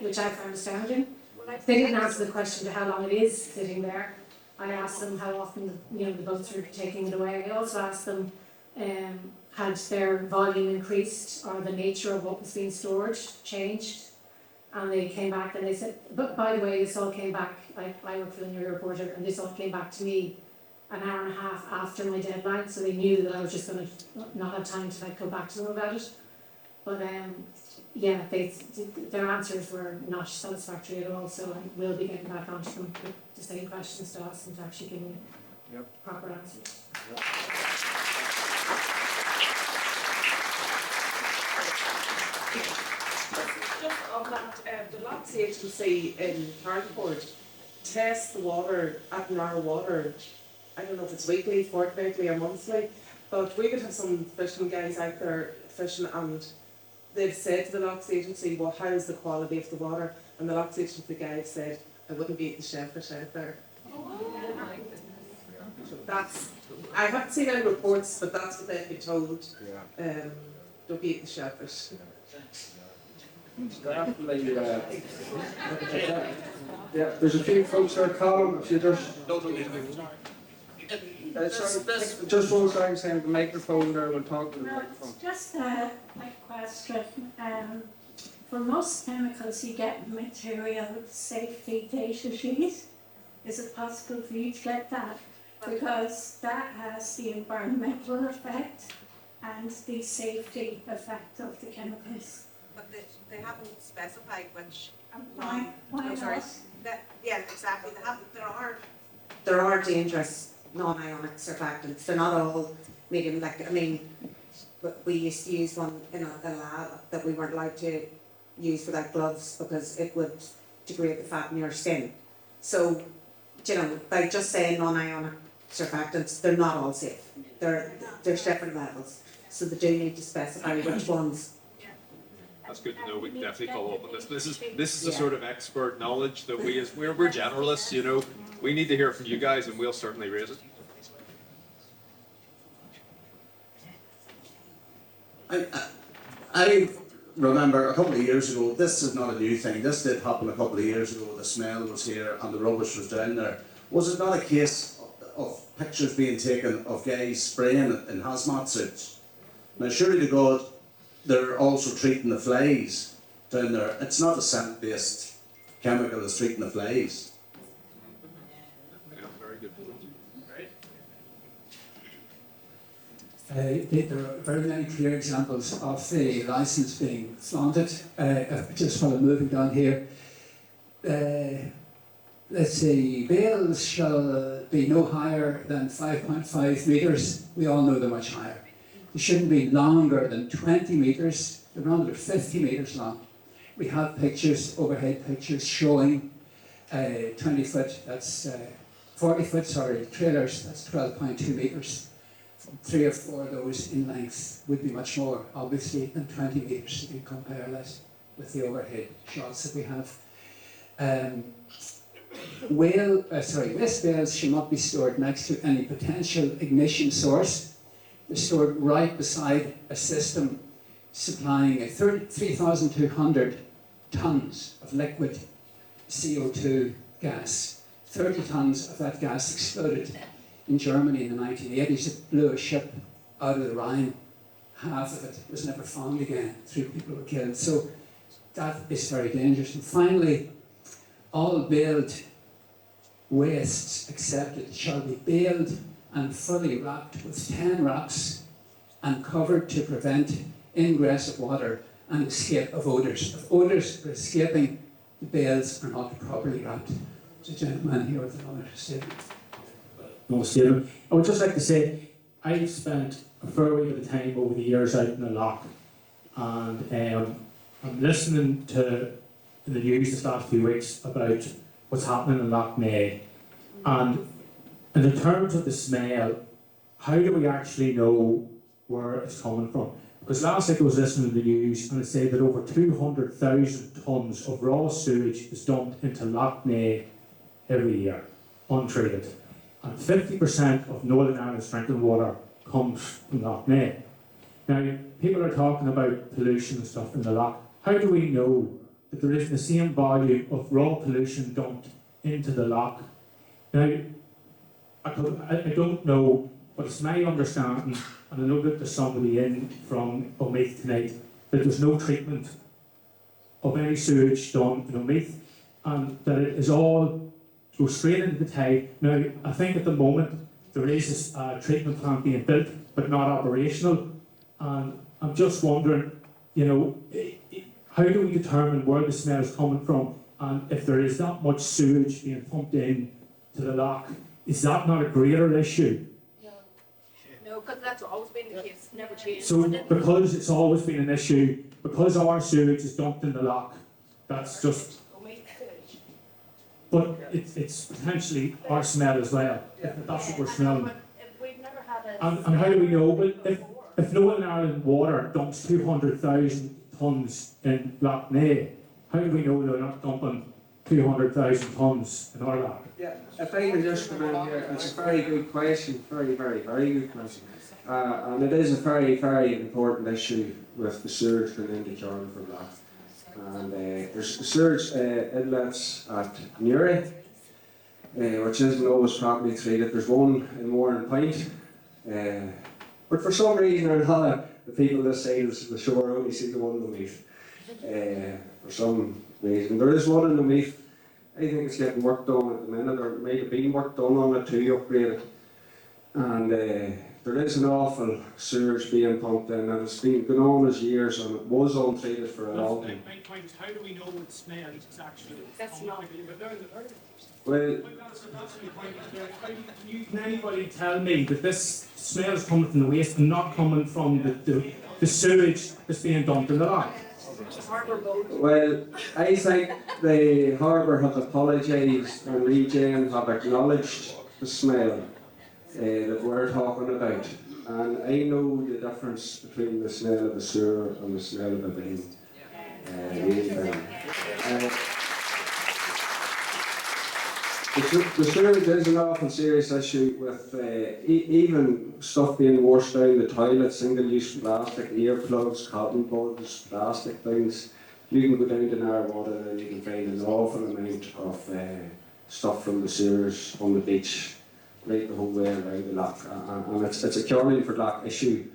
which I found astounding. They didn't answer the question to how long it is sitting there. I asked them how often the boats were taking it away. I also asked them had their volume increased or the nature of what was being stored changed. And they came back and they said, but by the way, this all came back, I work for the New Reporter, and this all came back to me an hour and a half after my deadline, so they knew that I was just going to not have time to go back to them about it. But their answers were not satisfactory at all, so I will be getting back onto them with the same questions to ask them to actually give me proper answers. Just on that, the Locks Agency in Hartlepool tests the water at Narrow Water. I don't know if it's weekly, fortnightly or monthly, but we would have some fishermen guys out there fishing, and they've said to the Locks Agency, well, how is the quality of the water? And the Locks Agency guy said, I wouldn't be eating shellfish out there. That's, I haven't seen any reports, but that's what they've been told. Don't be eating shellfish. Definitely, yeah, there's a few folks there, Colin, if you just... sorry, just one second, saying the microphone there, we'll talk to the microphone. Just a quick question. For most chemicals, you get material safety data sheet. Is it possible for you to get that? Because that has the environmental effect and the safety effect of the chemicals. But they haven't specified which. Why not? Yeah, exactly. There are dangerous non-ionic surfactants. They're not all medium. Like, I mean, we used to use one in a lab that we weren't allowed to use without gloves because it would degrade the fat in your skin. So, you know, by just saying non-ionic surfactants, they're not all safe. There's different levels, so they do need to specify which ones. That's good to know. We can definitely follow up on this. This is the sort of expert knowledge that we're generalists. You know, we need to hear from you guys, and we'll certainly raise it. I remember a couple of years ago, this is not a new thing, this did happen a couple of years ago, the smell was here and the rubbish was down there. Was it not a case of pictures being taken of guys spraying in hazmat suits? Now surely to God, they're also treating the flies down there. It's not a scent-based chemical that's treating the flies. Yeah, very good point. There are very many clear examples of the licence being flaunted. Just while I'm moving down here, let's see, bales shall be no higher than 5.5 metres. We all know they're much higher. They shouldn't be longer than 20 metres. They're under 50 metres long. We have pictures, overhead pictures showing 20 foot, that's 40 foot, sorry, trailers, that's 12.2 metres. 3 or 4 of those in length would be much more, obviously, than 20 metres if you compare that with the overhead shots that we have. Waste bales should not be stored next to any potential ignition source. They're stored right beside a system supplying 3,200 tonnes of liquid CO2 gas. 30 tonnes of that gas exploded in Germany in the 1980s. It blew a ship out of the Rhine. Half of it was never found again. 3 people were killed. So that is very dangerous. And finally, all baled wastes accepted shall be baled and fully wrapped with 10 wraps and covered to prevent ingress of water and escape of odours. If odours are escaping, the bales are not properly wrapped. There's a gentleman here with another statement. No, Stephen. I would just like to say, I've spent a fair bit of time over the years out in the loch, and I'm listening to the news this last few weeks about what's happening in Loch Ness. And in terms of the smell, how do we actually know where it's coming from? Because last week I was listening to the news and it said that over 200,000 tonnes of raw sewage is dumped into Loch Ness every year, untreated. And 50% of Northern Ireland's drinking water comes from Loch Ness. Now, people are talking about pollution and stuff in the loch. How do we know that there isn't the same volume of raw pollution dumped into the loch? Now, I don't know, but it's my understanding, and I know that there's somebody in from Omeath tonight, that there's no treatment of any sewage done in Omeath, and that it is all goes straight into the tide. Now, I think at the moment there is a treatment plant being built, but not operational, and I'm just wondering, you know, how do we determine where the smell is coming from, and if there is that much sewage being pumped in to the loch, is that not a greater issue? No, because that's always been the case, never changed. So, because it's always been an issue, because our sewage is dumped in the loch, That's just. But it's potentially our smell as well. If that's what we're smelling. We've never had a. And how do we know? Well, if Northern Ireland Water dumps 200,000 tonnes in Lough Neagh, how do we know they're not dumping 200,000 tonnes in our loch? Yeah, if I can just come in here, it's a very good question, very good question. And it is a very important issue with the sewage going into Jordan from Lough. And there's sewage inlets at Newry, which isn't always properly treated. There's one in Warrenpoint. But for some reason or another, the people this side of the shore only see the one in the Meath. For some reason. There is one in the Meath. I think it's getting work done at the minute, or maybe been work done on it to upgrade it. And there is an awful sewage being pumped in, and it's been going on as years, and it was untreated for a long time. My point is, how do we know what smell is actually? That's not. Well, Can anybody tell me that this smell is coming from the waste and not coming from the sewage that's being dumped in the loch? well, I think the harbour have apologised and Regen have acknowledged the smell that we're talking about. And I know the difference between the smell of the sewer and the smell of the bin. The sewage is an often serious issue with even stuff being washed down the toilet, single-use plastic, earplugs, cotton buds, plastic things. You can go down to Narwater and you can find an awful amount of stuff from the sewers on the beach, right the whole way around the loch. And it's a Carolyn loch issue.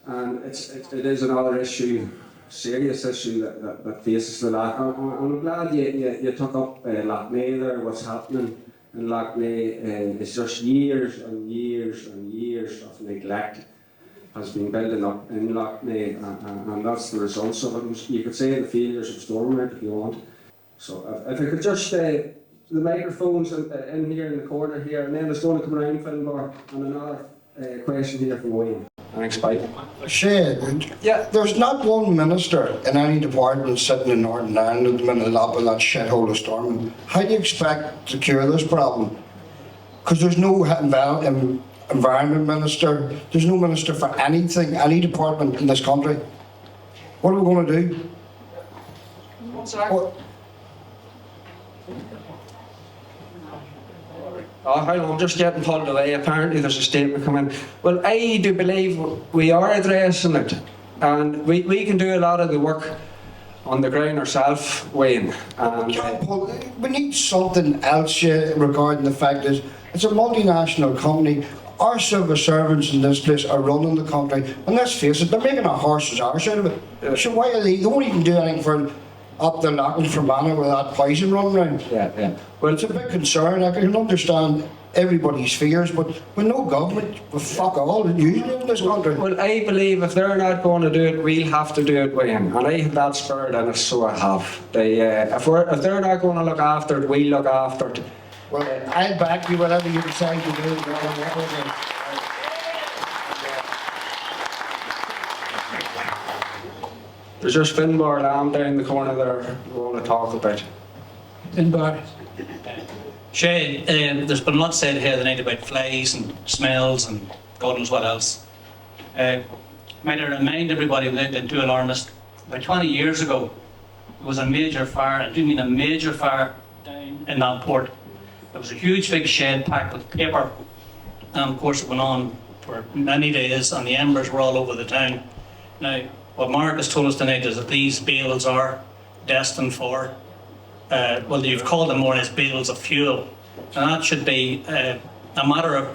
And it is another issue, serious issue that faces the loch. And I'm glad you took up Lough Neagh there. What's happening in Lough Neagh is just years and years and years of neglect has been building up in Lough Neagh, and that's the results of it. You could say the failures of Stormont if you want. So if I could just, the microphones in here in the corner here, and then it's going to come around Finbar, and another question here from Wayne. Thanks, bye. Shane, there's not one minister in any department sitting in Northern Ireland at the minute lapping that shithole of Stormont. How do you expect to cure this problem? Because there's no environment minister, there's no minister for anything, any department in this country. What are we going to do? What? Oh, hold on, I'm just getting pulled away. Apparently there's a statement coming. Well, I do believe we are addressing it, and we can do a lot of the work on the ground ourselves, Wayne. We need something else regarding the fact that it's a multinational company. Our civil servants in this place are running the country, and let's face it, they're making our horses arse out of it. So why are they won't even do anything for up the lock in Fermanagh with that poison running around? Yeah. Well, it's a big concern. I can understand everybody's fears, but with no government, with fuck all, usually in this country. Well, I believe if they're not going to do it, we'll have to do it, Wayne. And I have that spirit in us, so I have. If they're not going to look after it, we'll look after it. Well, I'll back you whatever you decide to do. There's just Finbar Lamb down the corner there we want to talk about. Finbar. Shane, there's been a lot said here tonight about flies and smells and God knows what else. Might I remind everybody without being too alarmist, about 20 years ago there was a major fire, I do mean a major fire down in that port. There was a huge big shed packed with paper, and of course it went on for many days and the embers were all over the town. Now, what Mark has told us tonight is that these bales are destined for, well, you've called them more as bales of fuel, and that should be a matter of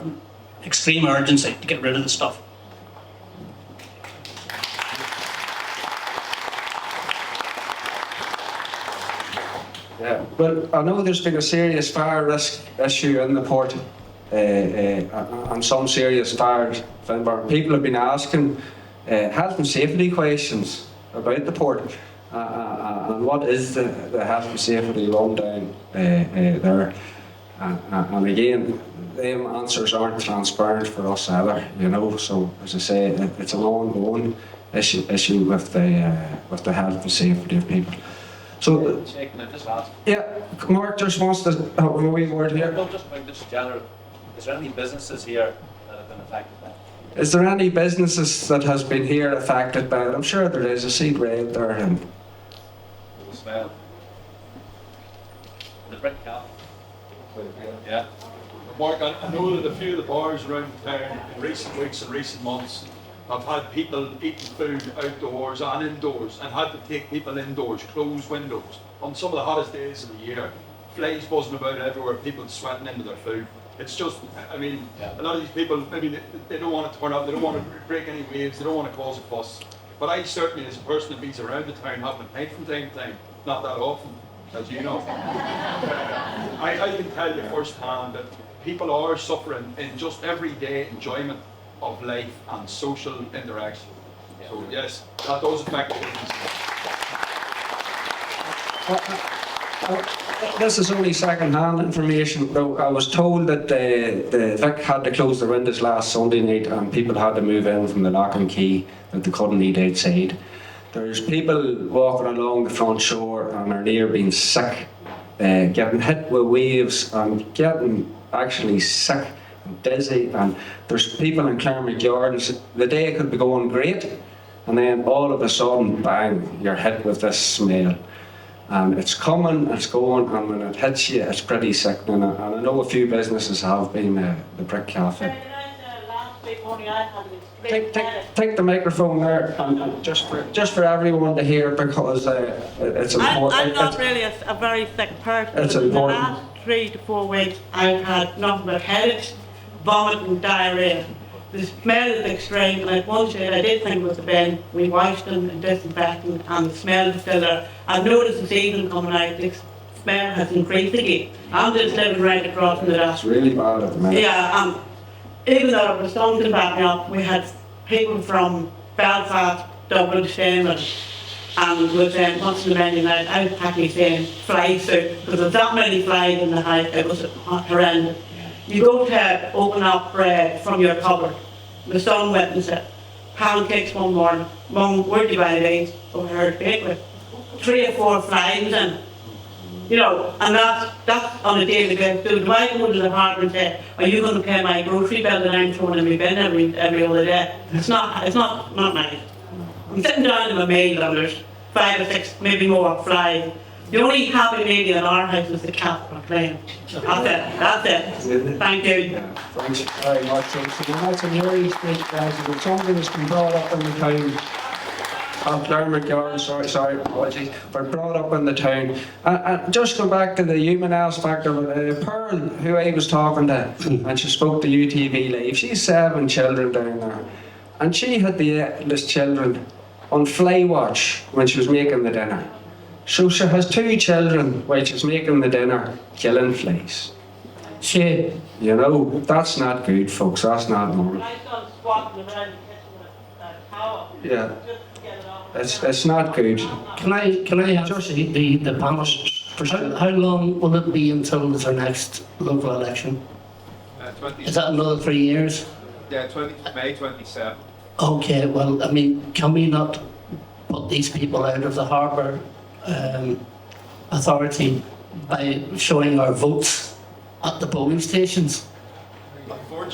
extreme urgency to get rid of the stuff. Yeah, well, I know there's been a serious fire risk issue in the port, and some serious fires. People have been asking health and safety questions about the port, and what is the health and safety rundown there. And again, the answers aren't transparent for us either, you know. So as I say, it's an ongoing issue with the health and safety of people. So, Shay, can I just ask? yeah, Mark just wants to have a wee word here. No, just general. Is there any businesses here that have been affected by it? Is there any businesses that has been here affected by it? I'm sure there is. I see red there. The smell. The brick cap. Yeah. Mark, I know that a few of the bars around town in recent weeks and recent months have had people eating food outdoors and indoors and had to take people indoors, close windows on some of the hottest days of the year. Flies buzzing about everywhere, people sweating into their food. It's just, I mean, a lot of these people, maybe they don't want to turn up, they don't want to break any waves, they don't want to cause a fuss. But I certainly, as a person that beats around the town, having a pint from time to time, not that often, as you know, I can tell you firsthand that people are suffering in just everyday enjoyment of life and social interaction. So yes, that does affect business. This is only second-hand information, though. I was told that the Vic had to close the windows last Sunday night and people had to move in from the lock and key, that they couldn't eat outside. There's people walking along the front shore and are near being sick, getting hit with waves and getting actually sick and dizzy. And there's people in Claremont Gardens, the day could be going great and then all of a sudden, bang, you're hit with this smell. And it's coming, it's going, and when it hits you, it's pretty sickening. And I know a few businesses have been the Brick Cafe. Take the microphone there, and just for everyone to hear, because it's important. I'm not really a very sick person. It's but important. In the last 3 to 4 weeks, I've had nothing but headache, vomit, and diarrhea. The smell is extreme. Like one shade, I did think it was the bin. We washed them and disinfected, and the smell is still there. I've noticed the season coming out. The smell has increased again. I'm just living right across from the It's dust. really bad at the minute. Yeah, even though it was stung to back me up, we had people from Belfast, Dublin, Shannon, and was once in a million night, I was actually saying fly soup, because there's that many flies in the house, it was horrendous. You go to open up bread from your cupboard, the son went and said, pancakes one morning, Mum, where'd you buy these? Oh, I heard bakery. 3 or 4 flies in. You know, and that's on a daily basis. So do I go to the harbour and say, are you going to pay my grocery bill that I'm throwing in my bin every other day? It's not nice. I'm sitting down in my meal and there's 5 or 6, maybe more flies. The only happy lady in our house is the cat for playing. That's it. Thank you. Thanks very much. So we had some really great guys. Something that's been brought up in the town. Claremont Gardens, apologies, were brought up in the town. And just go back to the human aspect of it. Pearl, who I was talking to, and she spoke to UTV Live, she's 7 children down there. And she had the eldest children on fly watch when she was making the dinner. So she has 2 children while she's making the dinner, killing flies. She, you know, that's not good, folks, that's not normal. Yeah. It's not good. Can I ask the panel, how long will it be until there's our next local election? 20. Is that another 3 years? Yeah, May 27. Okay, well, I mean, can we not put these people out of the harbour authority by showing our votes at the polling stations?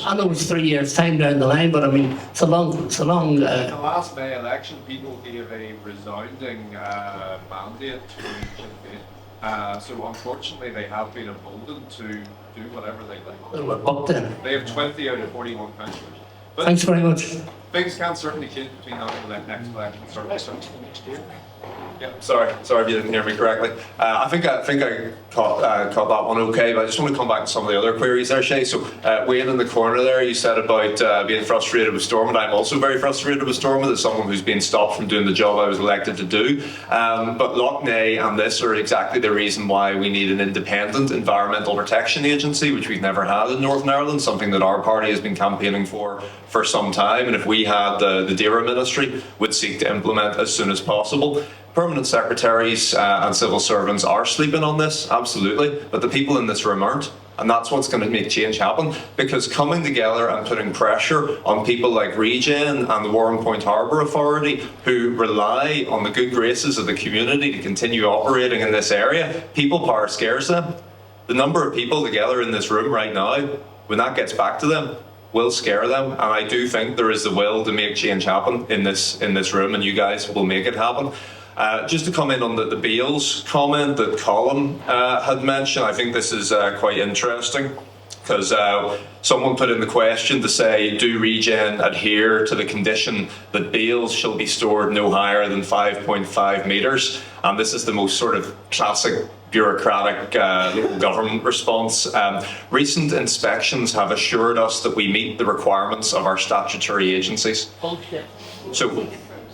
I know it's 3 years' time down the line, but I mean, it's a long. In the last May election, people gave a resounding mandate to Sinn Féin. So unfortunately, they have been emboldened to do whatever they like. They were booked in. They have 20 out of 41 councillors. But Thanks very much. things can certainly change between now and the next election, certainly next year. Yeah, sorry if you didn't hear me correctly. I think I caught that one okay, but I just want to come back to some of the other queries there, Shay. So Wayne in the corner there, you said about being frustrated with Stormont. I'm also very frustrated with Stormont as someone who's been stopped from doing the job I was elected to do. But Lough Neagh and this are exactly the reason why we need an independent environmental protection agency, which we've never had in Northern Ireland, something that our party has been campaigning for some time. And if we had the DERA ministry, would seek to implement as soon as possible. Permanent secretaries and civil servants are sleeping on this, absolutely, but the people in this room aren't. And that's what's going to make change happen, because coming together and putting pressure on people like Regen and the Warrenpoint Harbour Authority, who rely on the good graces of the community to continue operating in this area, people power scares them. The number of people together in this room right now, when that gets back to them, will scare them. And I do think there is the will to make change happen in this room, and you guys will make it happen. Just to comment on the Beales comment that Colin had mentioned, I think this is quite interesting, because someone put in the question to say, do Regen adhere to the condition that bales shall be stored no higher than 5.5 metres? And this is the most sort of classic bureaucratic local government response. Recent inspections have assured us that we meet the requirements of our statutory agencies. Bullshit. So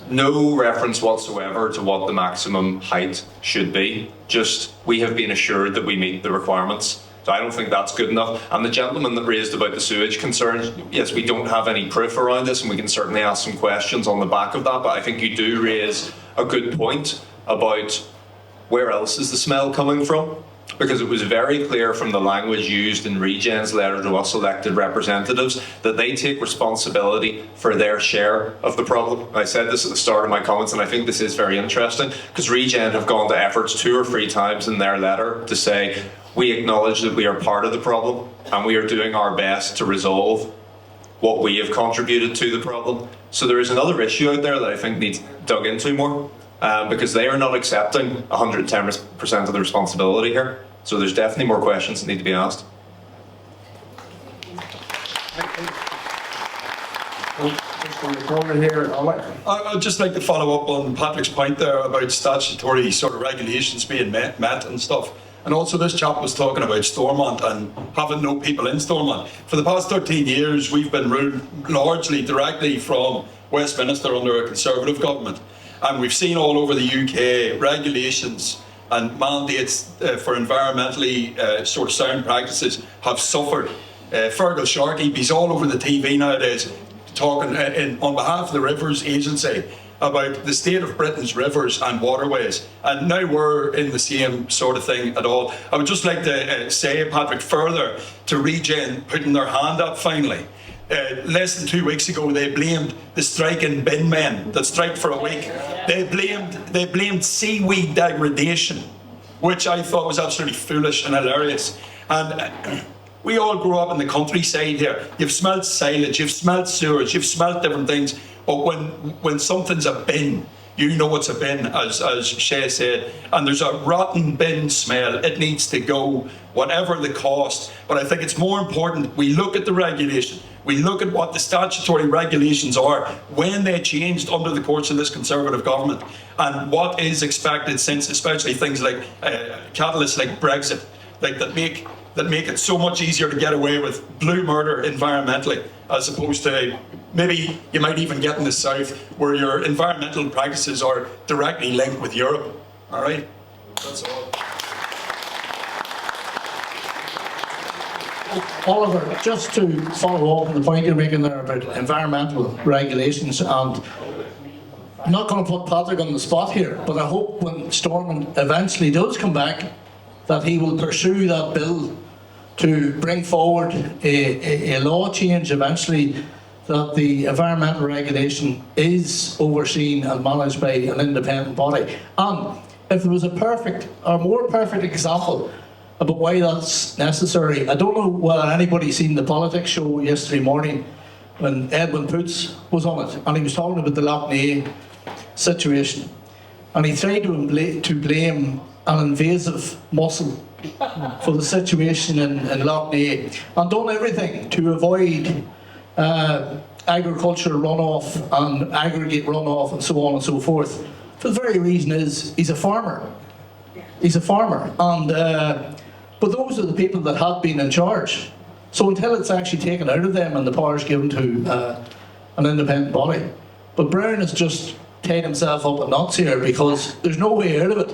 no reference whatsoever to what the maximum height should be. Just, we have been assured that we meet the requirements. So I don't think that's good enough. And the gentleman that raised about the sewage concerns, yes, we don't have any proof around this, and we can certainly ask some questions on the back of that, but I think you do raise a good point about where else is the smell coming from? Because it was very clear from the language used in Regen's letter to us elected representatives that they take responsibility for their share of the problem. I said this at the start of my comments, and I think this is very interesting, because Regen have gone to efforts 2 or 3 times in their letter to say, we acknowledge that we are part of the problem, and we are doing our best to resolve what we have contributed to the problem. So there is another issue out there that I think needs dug into more. Because they are not accepting 110% of the responsibility here. So there's definitely more questions that need to be asked. I'd just like to follow up on Patrick's point there about statutory sort of regulations being met and stuff. And also this chap was talking about Stormont and having no people in Stormont. For the past 13 years, we've been ruled largely directly from Westminster under a Conservative government. And we've seen all over the UK regulations and mandates for environmentally sort of sound practices have suffered. Fergal Sharkey, he's all over the TV nowadays talking on behalf of the Rivers Agency about the state of Britain's rivers and waterways. And now we're in the same sort of thing at all. I would just like to say, Patrick, further to Regen putting their hand up finally. Less than 2 weeks ago, they blamed the striking bin men that strike for a week. They blamed seaweed degradation, which I thought was absolutely foolish and hilarious. And we all grew up in the countryside here. You've smelt silage, you've smelt sewage, you've smelt different things. But when something's a bin, you know it's a bin, as Shay said, and there's a rotten bin smell. It needs to go, whatever the cost. But I think it's more important we look at the regulation. We look at what the statutory regulations are when they changed under the course of this Conservative government, and what is expected since, especially things like catalysts like Brexit, like that make it so much easier to get away with blue murder environmentally, as opposed to maybe you might even get in the south where your environmental practices are directly linked with Europe. All right, that's all. Oliver, just to follow up on the point you're making there about environmental regulations, and I'm not going to put Patrick on the spot here, but I hope when Stormont eventually does come back that he will pursue that bill to bring forward a law change eventually, that the environmental regulation is overseen and managed by an independent body. And if there was a perfect or more perfect example about why that's necessary, I don't know whether anybody's seen the politics show yesterday morning when Edwin Poots was on it, and he was talking about the Lough Neagh situation, and he tried to blame an invasive mussel for the situation in Lough Neagh, and done everything to avoid agricultural runoff and aggregate runoff and so on and so forth. For the very reason is he's a farmer. He's a farmer, and but those are the people that had been in charge. So until it's actually taken out of them and the power is given to an independent body. But Brown has just tied himself up in knots here because there's no way out of it.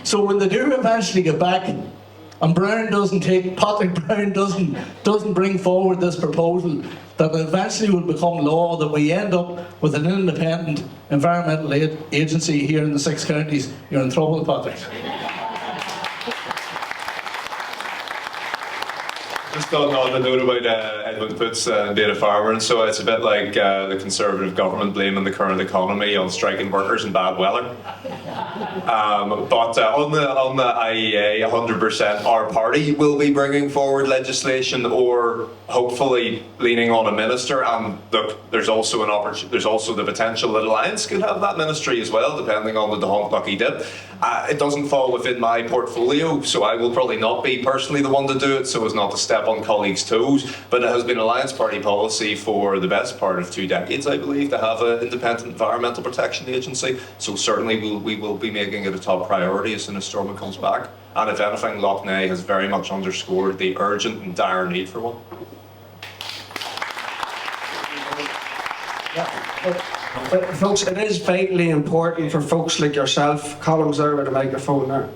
So when they do eventually get back, and Patrick Brown doesn't bring forward this proposal that eventually will become law, that we end up with an independent environmental agency here in the 6 counties, you're in trouble, Patrick. Just on the note about Edmund Poots and being a farmer, and so it's a bit like the Conservative government blaming the current economy on striking workers and bad weather. But on the IEA, 100%, our party will be bringing forward legislation, or hopefully leaning on a minister. And look, there's also there's also the potential that Alliance could have that ministry as well, depending on the Dahon Bucky dip. It doesn't fall within my portfolio, so I will probably not be personally the one to do it, so as not to step on colleagues' toes. But it has been Alliance Party policy for the best part of 2 decades, I believe, to have an independent environmental protection agency. So certainly we will be making it a top priority as soon as Stormont comes back. And if anything, Lough Neagh has very much underscored the urgent and dire need for one. But folks, it is vitally important for folks like yourself, Columns there with a microphone there.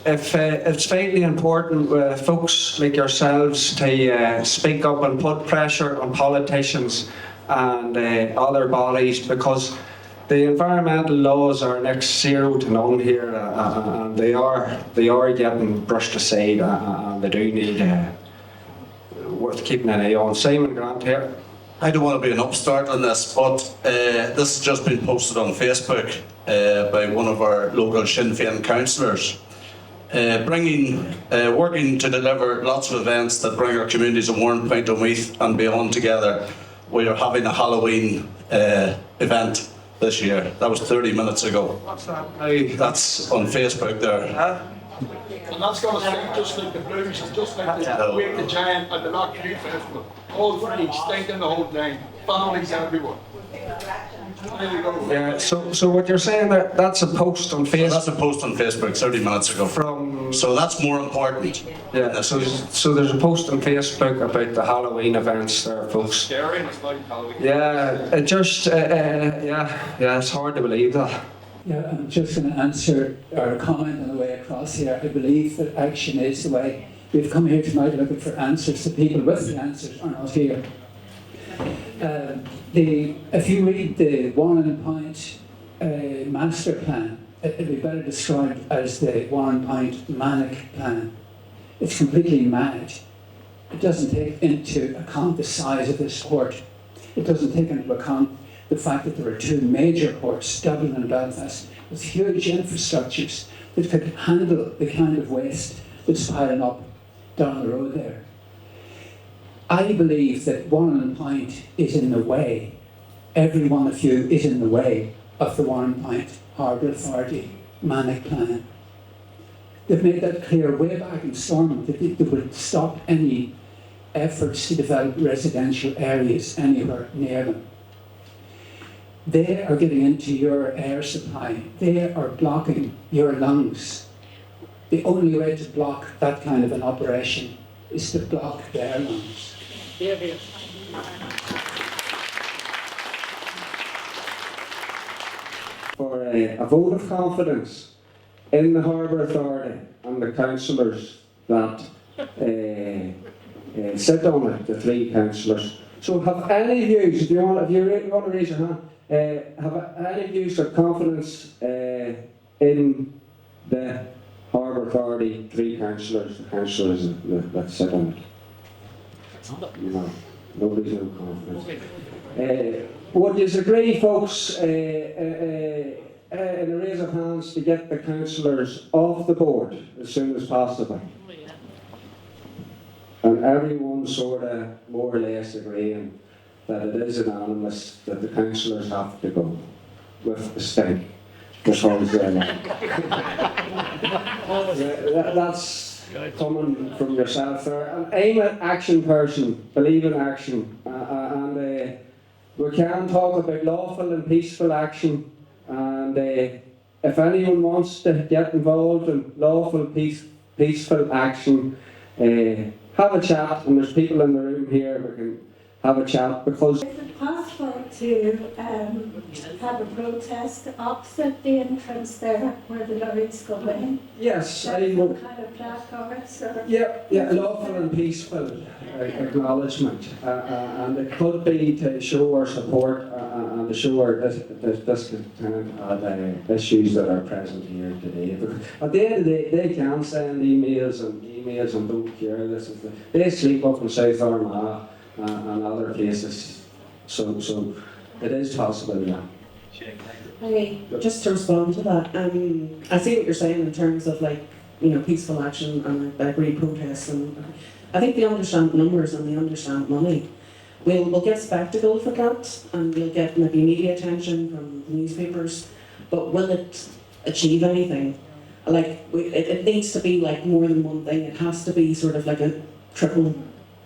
It's vitally important for folks like yourselves to speak up and put pressure on politicians and other bodies, because the environmental laws are next 0 to none here, and they are getting brushed aside, and they do need worth keeping an eye on. Simon Grant here. I don't want to be an upstart on this, but this has just been posted on Facebook by one of our local Sinn Fein councillors, working to deliver lots of events that bring our communities of Warrenpoint and Meath and beyond together. We are having a Halloween event this year. That was 30 minutes ago. What's that? That's on Facebook there. And that's going to stink just like the Blues, just like the Wake the Giant and the Loch View Festival. All three stinking the whole thing. Families everywhere. There you go. Yeah, so what you're saying there, that's a post on Facebook? That's a post on Facebook 30 minutes ago. So that's more important. Yeah, so there's a post on Facebook about the Halloween events there, folks. Scary and it's like Halloween. Yeah, it just, yeah, it's hard to believe that. Yeah, I'm just going to answer or comment on the way across here. I believe that action is the way. We've come here tonight looking for answers. The people with the answers are not here. If you read the Warrenpoint master plan, it would be better described as the Warrenpoint manic plan. It's completely mad. It doesn't take into account the size of this port. It doesn't take into account the fact that there are 2 major ports, Dublin and Belfast, with huge infrastructures that could handle the kind of waste that's piling up down the road there. I believe that Warrenpoint is in the way, every one of you is in the way of the Warrenpoint Harbour Authority manic plan. They've made that clear way back in Stormont that they would stop any efforts to develop residential areas anywhere near them. They are getting into your air supply. They are blocking your lungs. The only way to block that kind of an operation is to block their lungs. Here, here. For a vote of confidence in the Harbour Authority and the councillors that sit on it, the 3 councillors. So have any views, if you want to raise your hand, have any views of confidence in the Harbour Authority, 3 councillors, the councillors that sit on it? No, nobody's no confidence. Would you agree, folks, in a raise of hands, to get the councillors off the board as soon as possible? And everyone sort of more or less agreeing that it is unanimous that the councillors have to go with the stink. Because that's coming from yourself there. And I'm an action person, believe in action. And we can talk about lawful and peaceful action. And if anyone wants to get involved in lawful, peaceful action, have a chat. And there's people in the room here who can have a chat, because Is it possible to have a protest opposite the entrance there where the lorries go in? yes, I Some would. kind of placards or? Yeah, lawful and peaceful acknowledgement, and it could be to show our support and to show our discontent at issues that are present here today. Because at the end of the day, they can send emails and don't care. They sleep up in South Armagh and other places, so it is possible, yeah. Hey, just to respond to that, I see what you're saying in terms of like, you know, peaceful action and I agree protests, and I think they understand numbers and they understand money. We'll get spectacle for that and we'll get maybe media attention from the newspapers, but will it achieve anything? Like, it needs to be like more than one thing. It has to be sort of like a triple,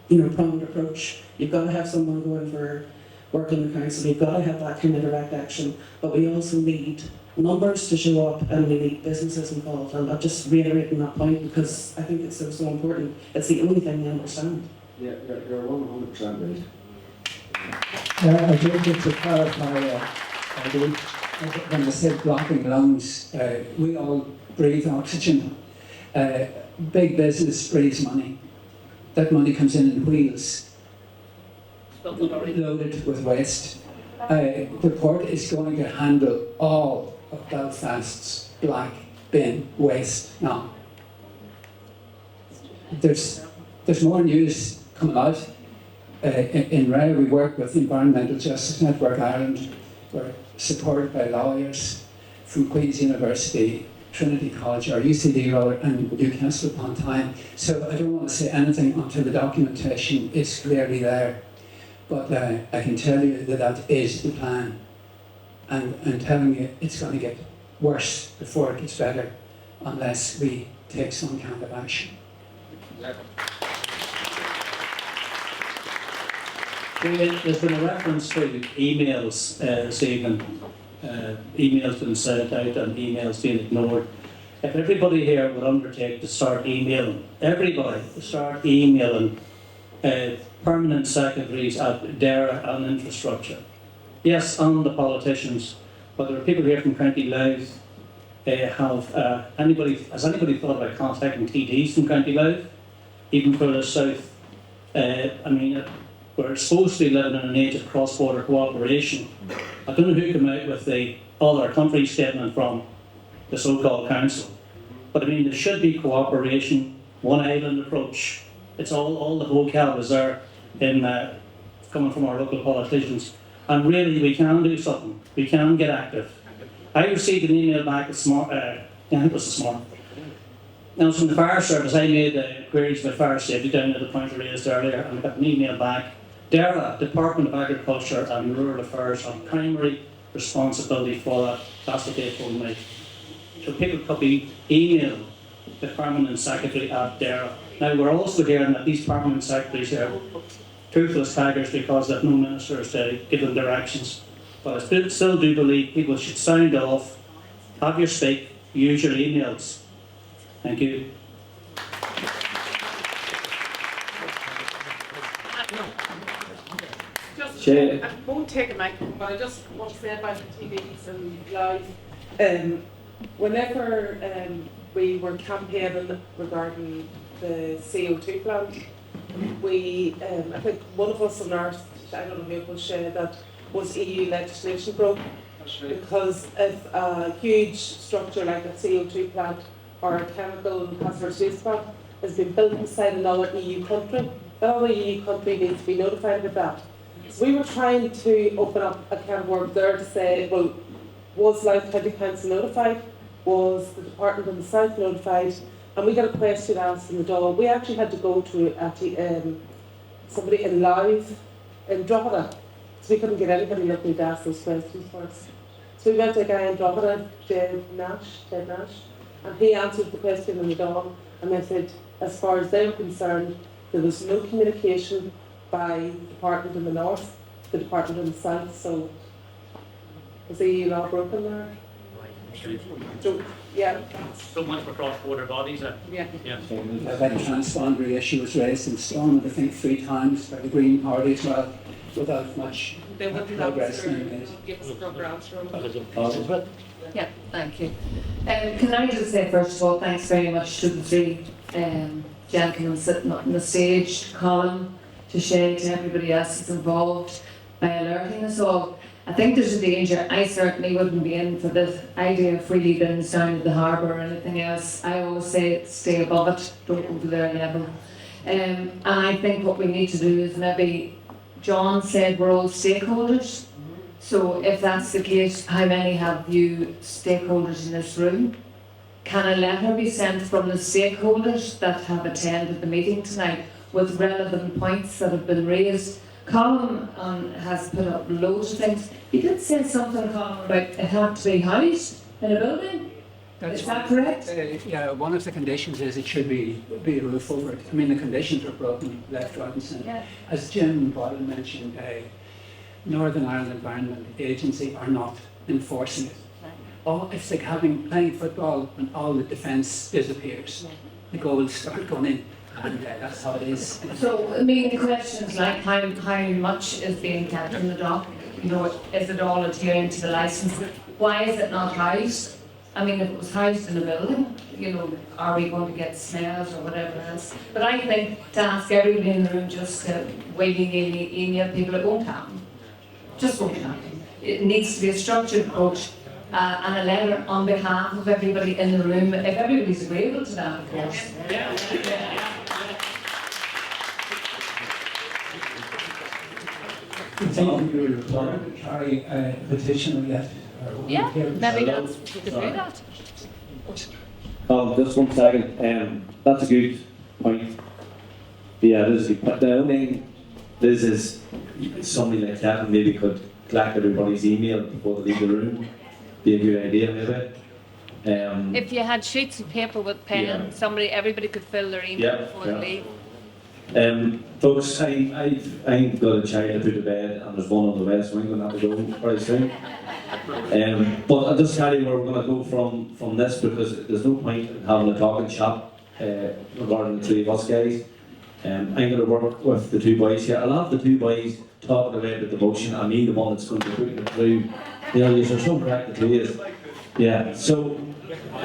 you know, pronged approach. You've got to have someone going for work in the council, you've got to have that kind of direct action, but we also need numbers to show up and we need businesses involved. And I'm just reiterating that point because I think it's so important. It's the only thing they understand. Yeah, you're 100% right. I just want to clarify, when I said blocking lungs, we all breathe oxygen. Big business breathes money. That money comes in wheels, loaded with waste. The port is going to handle all of Belfast's black bin waste now. There's more news coming out. In Ray, we work with the Environmental Justice Network Ireland. We're supported by lawyers from Queen's University, Trinity College, or UCD rather, and Newcastle upon Tyne. So I don't want to say anything until the documentation is clearly there. But I can tell you that that is the plan. And I'm telling you, it's going to get worse before it gets better, unless we take some kind of action. There's been a reference to emails this evening, emails being sent out and emails being ignored. If everybody here would undertake to start emailing, permanent secretaries at DERA and infrastructure. Yes, and the politicians, but there are people here from County Louth. Has anybody thought about contacting TDs from County Louth, even further south? We're supposed to be living in an age of cross-border cooperation. I don't know who came out with the other country statement from the so-called council, but there should be cooperation, one island approach. It's all the vocab is there in coming from our local politicians, and really we can do something. We can get active. I received an email back this morning. I think it was this morning. Now, from the fire service, I made queries about fire safety down at the point I raised earlier, and I got an email back. DERA, Department of Agriculture and Rural Affairs, have primary responsibility for that. That's what they told me. So people could be emailing the permanent secretary at DERA. Now, we're also hearing that these permanent secretaries are toothless tigers because they have no ministers to give them directions. But I still do believe people should sound off, have your speak, use your emails. Thank you. I won't take a microphone, but I just want to say about the TVs and live. Whenever we were campaigning regarding the CO2 plant, I think one of us on Earth, I don't know who it was, that was EU legislation broke. Because if a huge structure like a CO2 plant or a chemical hazardous waste plant has been built inside another EU country, that other EU country needs to be notified of that. So we were trying to open up a can of worms there to say, well, was Louth County Council notified? Was the Department of the South notified? And we got a question asked in the Dáil. We actually had to go to somebody in Louth in Drogheda. So we couldn't get anybody looking to ask those questions for us. So we went to a guy in Drogheda, Ted Nash, and he answered the question in the Dáil. And they said, as far as they were concerned, there was no communication by the department in the north, the department in the south. So is the EU law broken there? So, yeah. So much for cross-border bodies. Yeah. A very transboundary issue was raised in Stormont, I think 3 times by the Green Party as well, without much They wouldn't progress answer, being made. give us a proper answer. Yeah, thank you. Can I just say first of all, thanks very much to the 3 gentlemen sitting up on the stage, to Colin, to Shay, to everybody else that's involved by alerting us all. I think there's a danger. I certainly wouldn't be in for the idea of freely bins down to the harbour or anything else. I always say stay above it, don't go to their level. And I think what we need to do is maybe, John said we're all stakeholders. So if that's the case, how many have you stakeholders in this room? Can a letter be sent from the stakeholders that have attended the meeting tonight with relevant points that have been raised? Colin has put up loads of things. He did say something, Colin, about it had to be housed in a building. Is that correct? Yeah, one of the conditions is it should be a roof over it. I mean, the conditions are broken left, right and centre. Yeah. As Jim Boyle mentioned, Northern Ireland Environment Agency are not enforcing it. Oh, it's like playing football and all the defence disappears. The goals start going in, and that's how it is. So, I mean, the questions like how much is being kept in the dock? You know, is it all adhering to the licence? Why is it not housed? I mean, if it was housed in a building, you know, are we going to get smells or whatever else? But I think to ask everybody in the room just to willy-nilly email people, it won't happen. Just won't happen. It needs to be a structured approach and a letter on behalf of everybody in the room, if everybody's agreeable to that, of course. I think we were required to carry a petition or yet. Yeah, maybe that's, we could do that. Just 1 second. That's a good point. Yeah, this is good. The only thing is somebody like Kevin maybe could collect everybody's email before they leave the room. Be a good idea, maybe. If you had sheets of paper with pen, everybody could fill their email before they leave. Folks, I've got a child to put to bed, and there's one on the west wing going to have to go very soon. But I'll just tell you where we're going to go from this, because there's no point in having a talking shop regarding the 3 of us guys. I'm going to work with the 2 boys here. I'll have the 2 boys talking about the motion, and me, the one that's going to be putting it through. You know, you're so correct, the 2 is. Yeah, so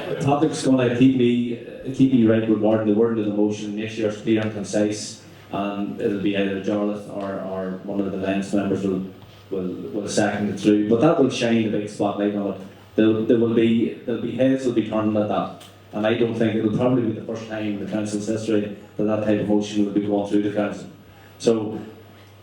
the topic's going to keep me right regarding the word of the motion, make sure it's clear and concise, and it'll be either Jarlath or one of the Alliance members will second it through. But that will shine a big spotlight on it. There'll be heads will be turning at that. And I don't think it'll probably be the first time in the council's history that type of motion will be going through the council. So,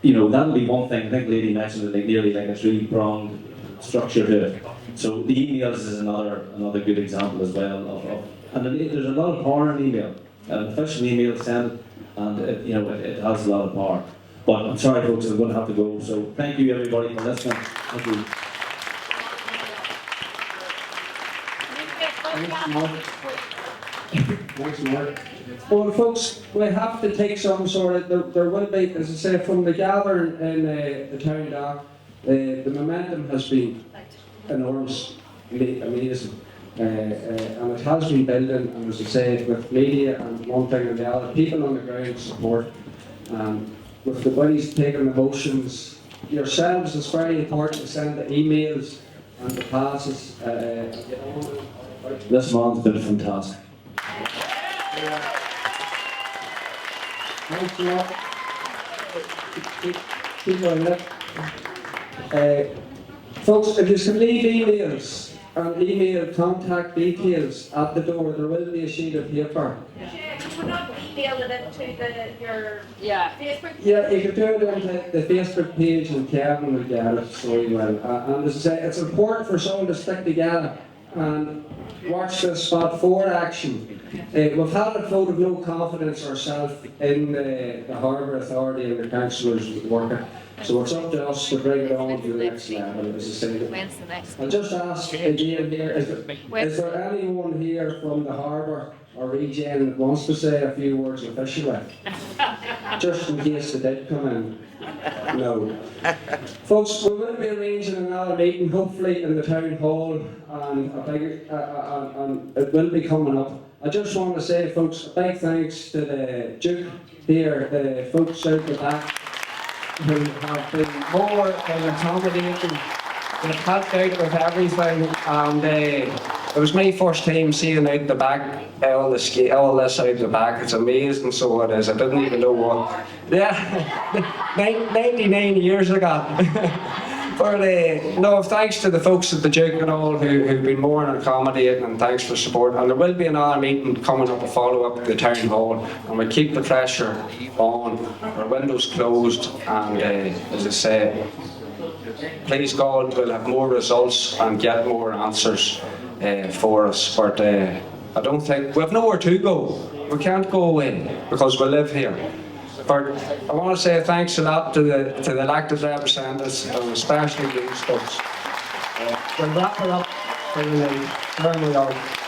you know, that'll be one thing. I think Lady mentioned it, nearly like a 3-pronged structure to it. So the emails is another good example as well and there's a lot of power in email. An official email sent, and it has a lot of power. But I'm sorry, folks, I'm going to have to go. So thank you, everybody, for listening. Thank you. Thanks, Mark. Well, folks, we have to take some sort of, there will be, as I say, from the gathering in the town dock, the momentum has been enormous, amazing. And it has been building, and as I say, with media and one thing and the other, people on the ground support. With the buddies taking the motions, yourselves, it's very important to send the emails and the passes. This month's been fantastic. Thanks a lot. Keep going up. Folks, if you can leave emails and email contact details at the door, there will be a sheet of paper. We're not emailing it to your Facebook? Yeah, you can do it on the Facebook page, and Kevin will get it so well. And as I say, it's important for someone to stick together and watch the spot 4 action. We've had a vote of no confidence ourselves in the Harbour Authority and the councillors working. So it's up to us to bring it on to the next level, as I say. When's the next? I'll just ask again here, is there anyone here from the harbour or region that wants to say a few words officially? Just in case they did come in. No. Folks, we will be arranging another meeting, hopefully in the town hall, and and it will be coming up. I just want to say, folks, a big thanks to the Duke here, the folks out the back, who have been more than accommodating. They've helped out with everything, and it was my first time seeing out the back, all this out the back. It's amazing, so it is. I didn't even know what. Yeah, 99 years ago. No, thanks to the folks at the Duke and all who've been more than accommodating, and thanks for support. And there will be another meeting coming up, a follow-up at the town hall, and we'll keep the pressure on, our windows closed, and as I say, please God, we'll have more results and get more answers for us. But I don't think we have nowhere to go. We can't go away because we live here. But I want to say thanks a lot to the elected representatives, and especially these folks. We'll wrap it up for the night.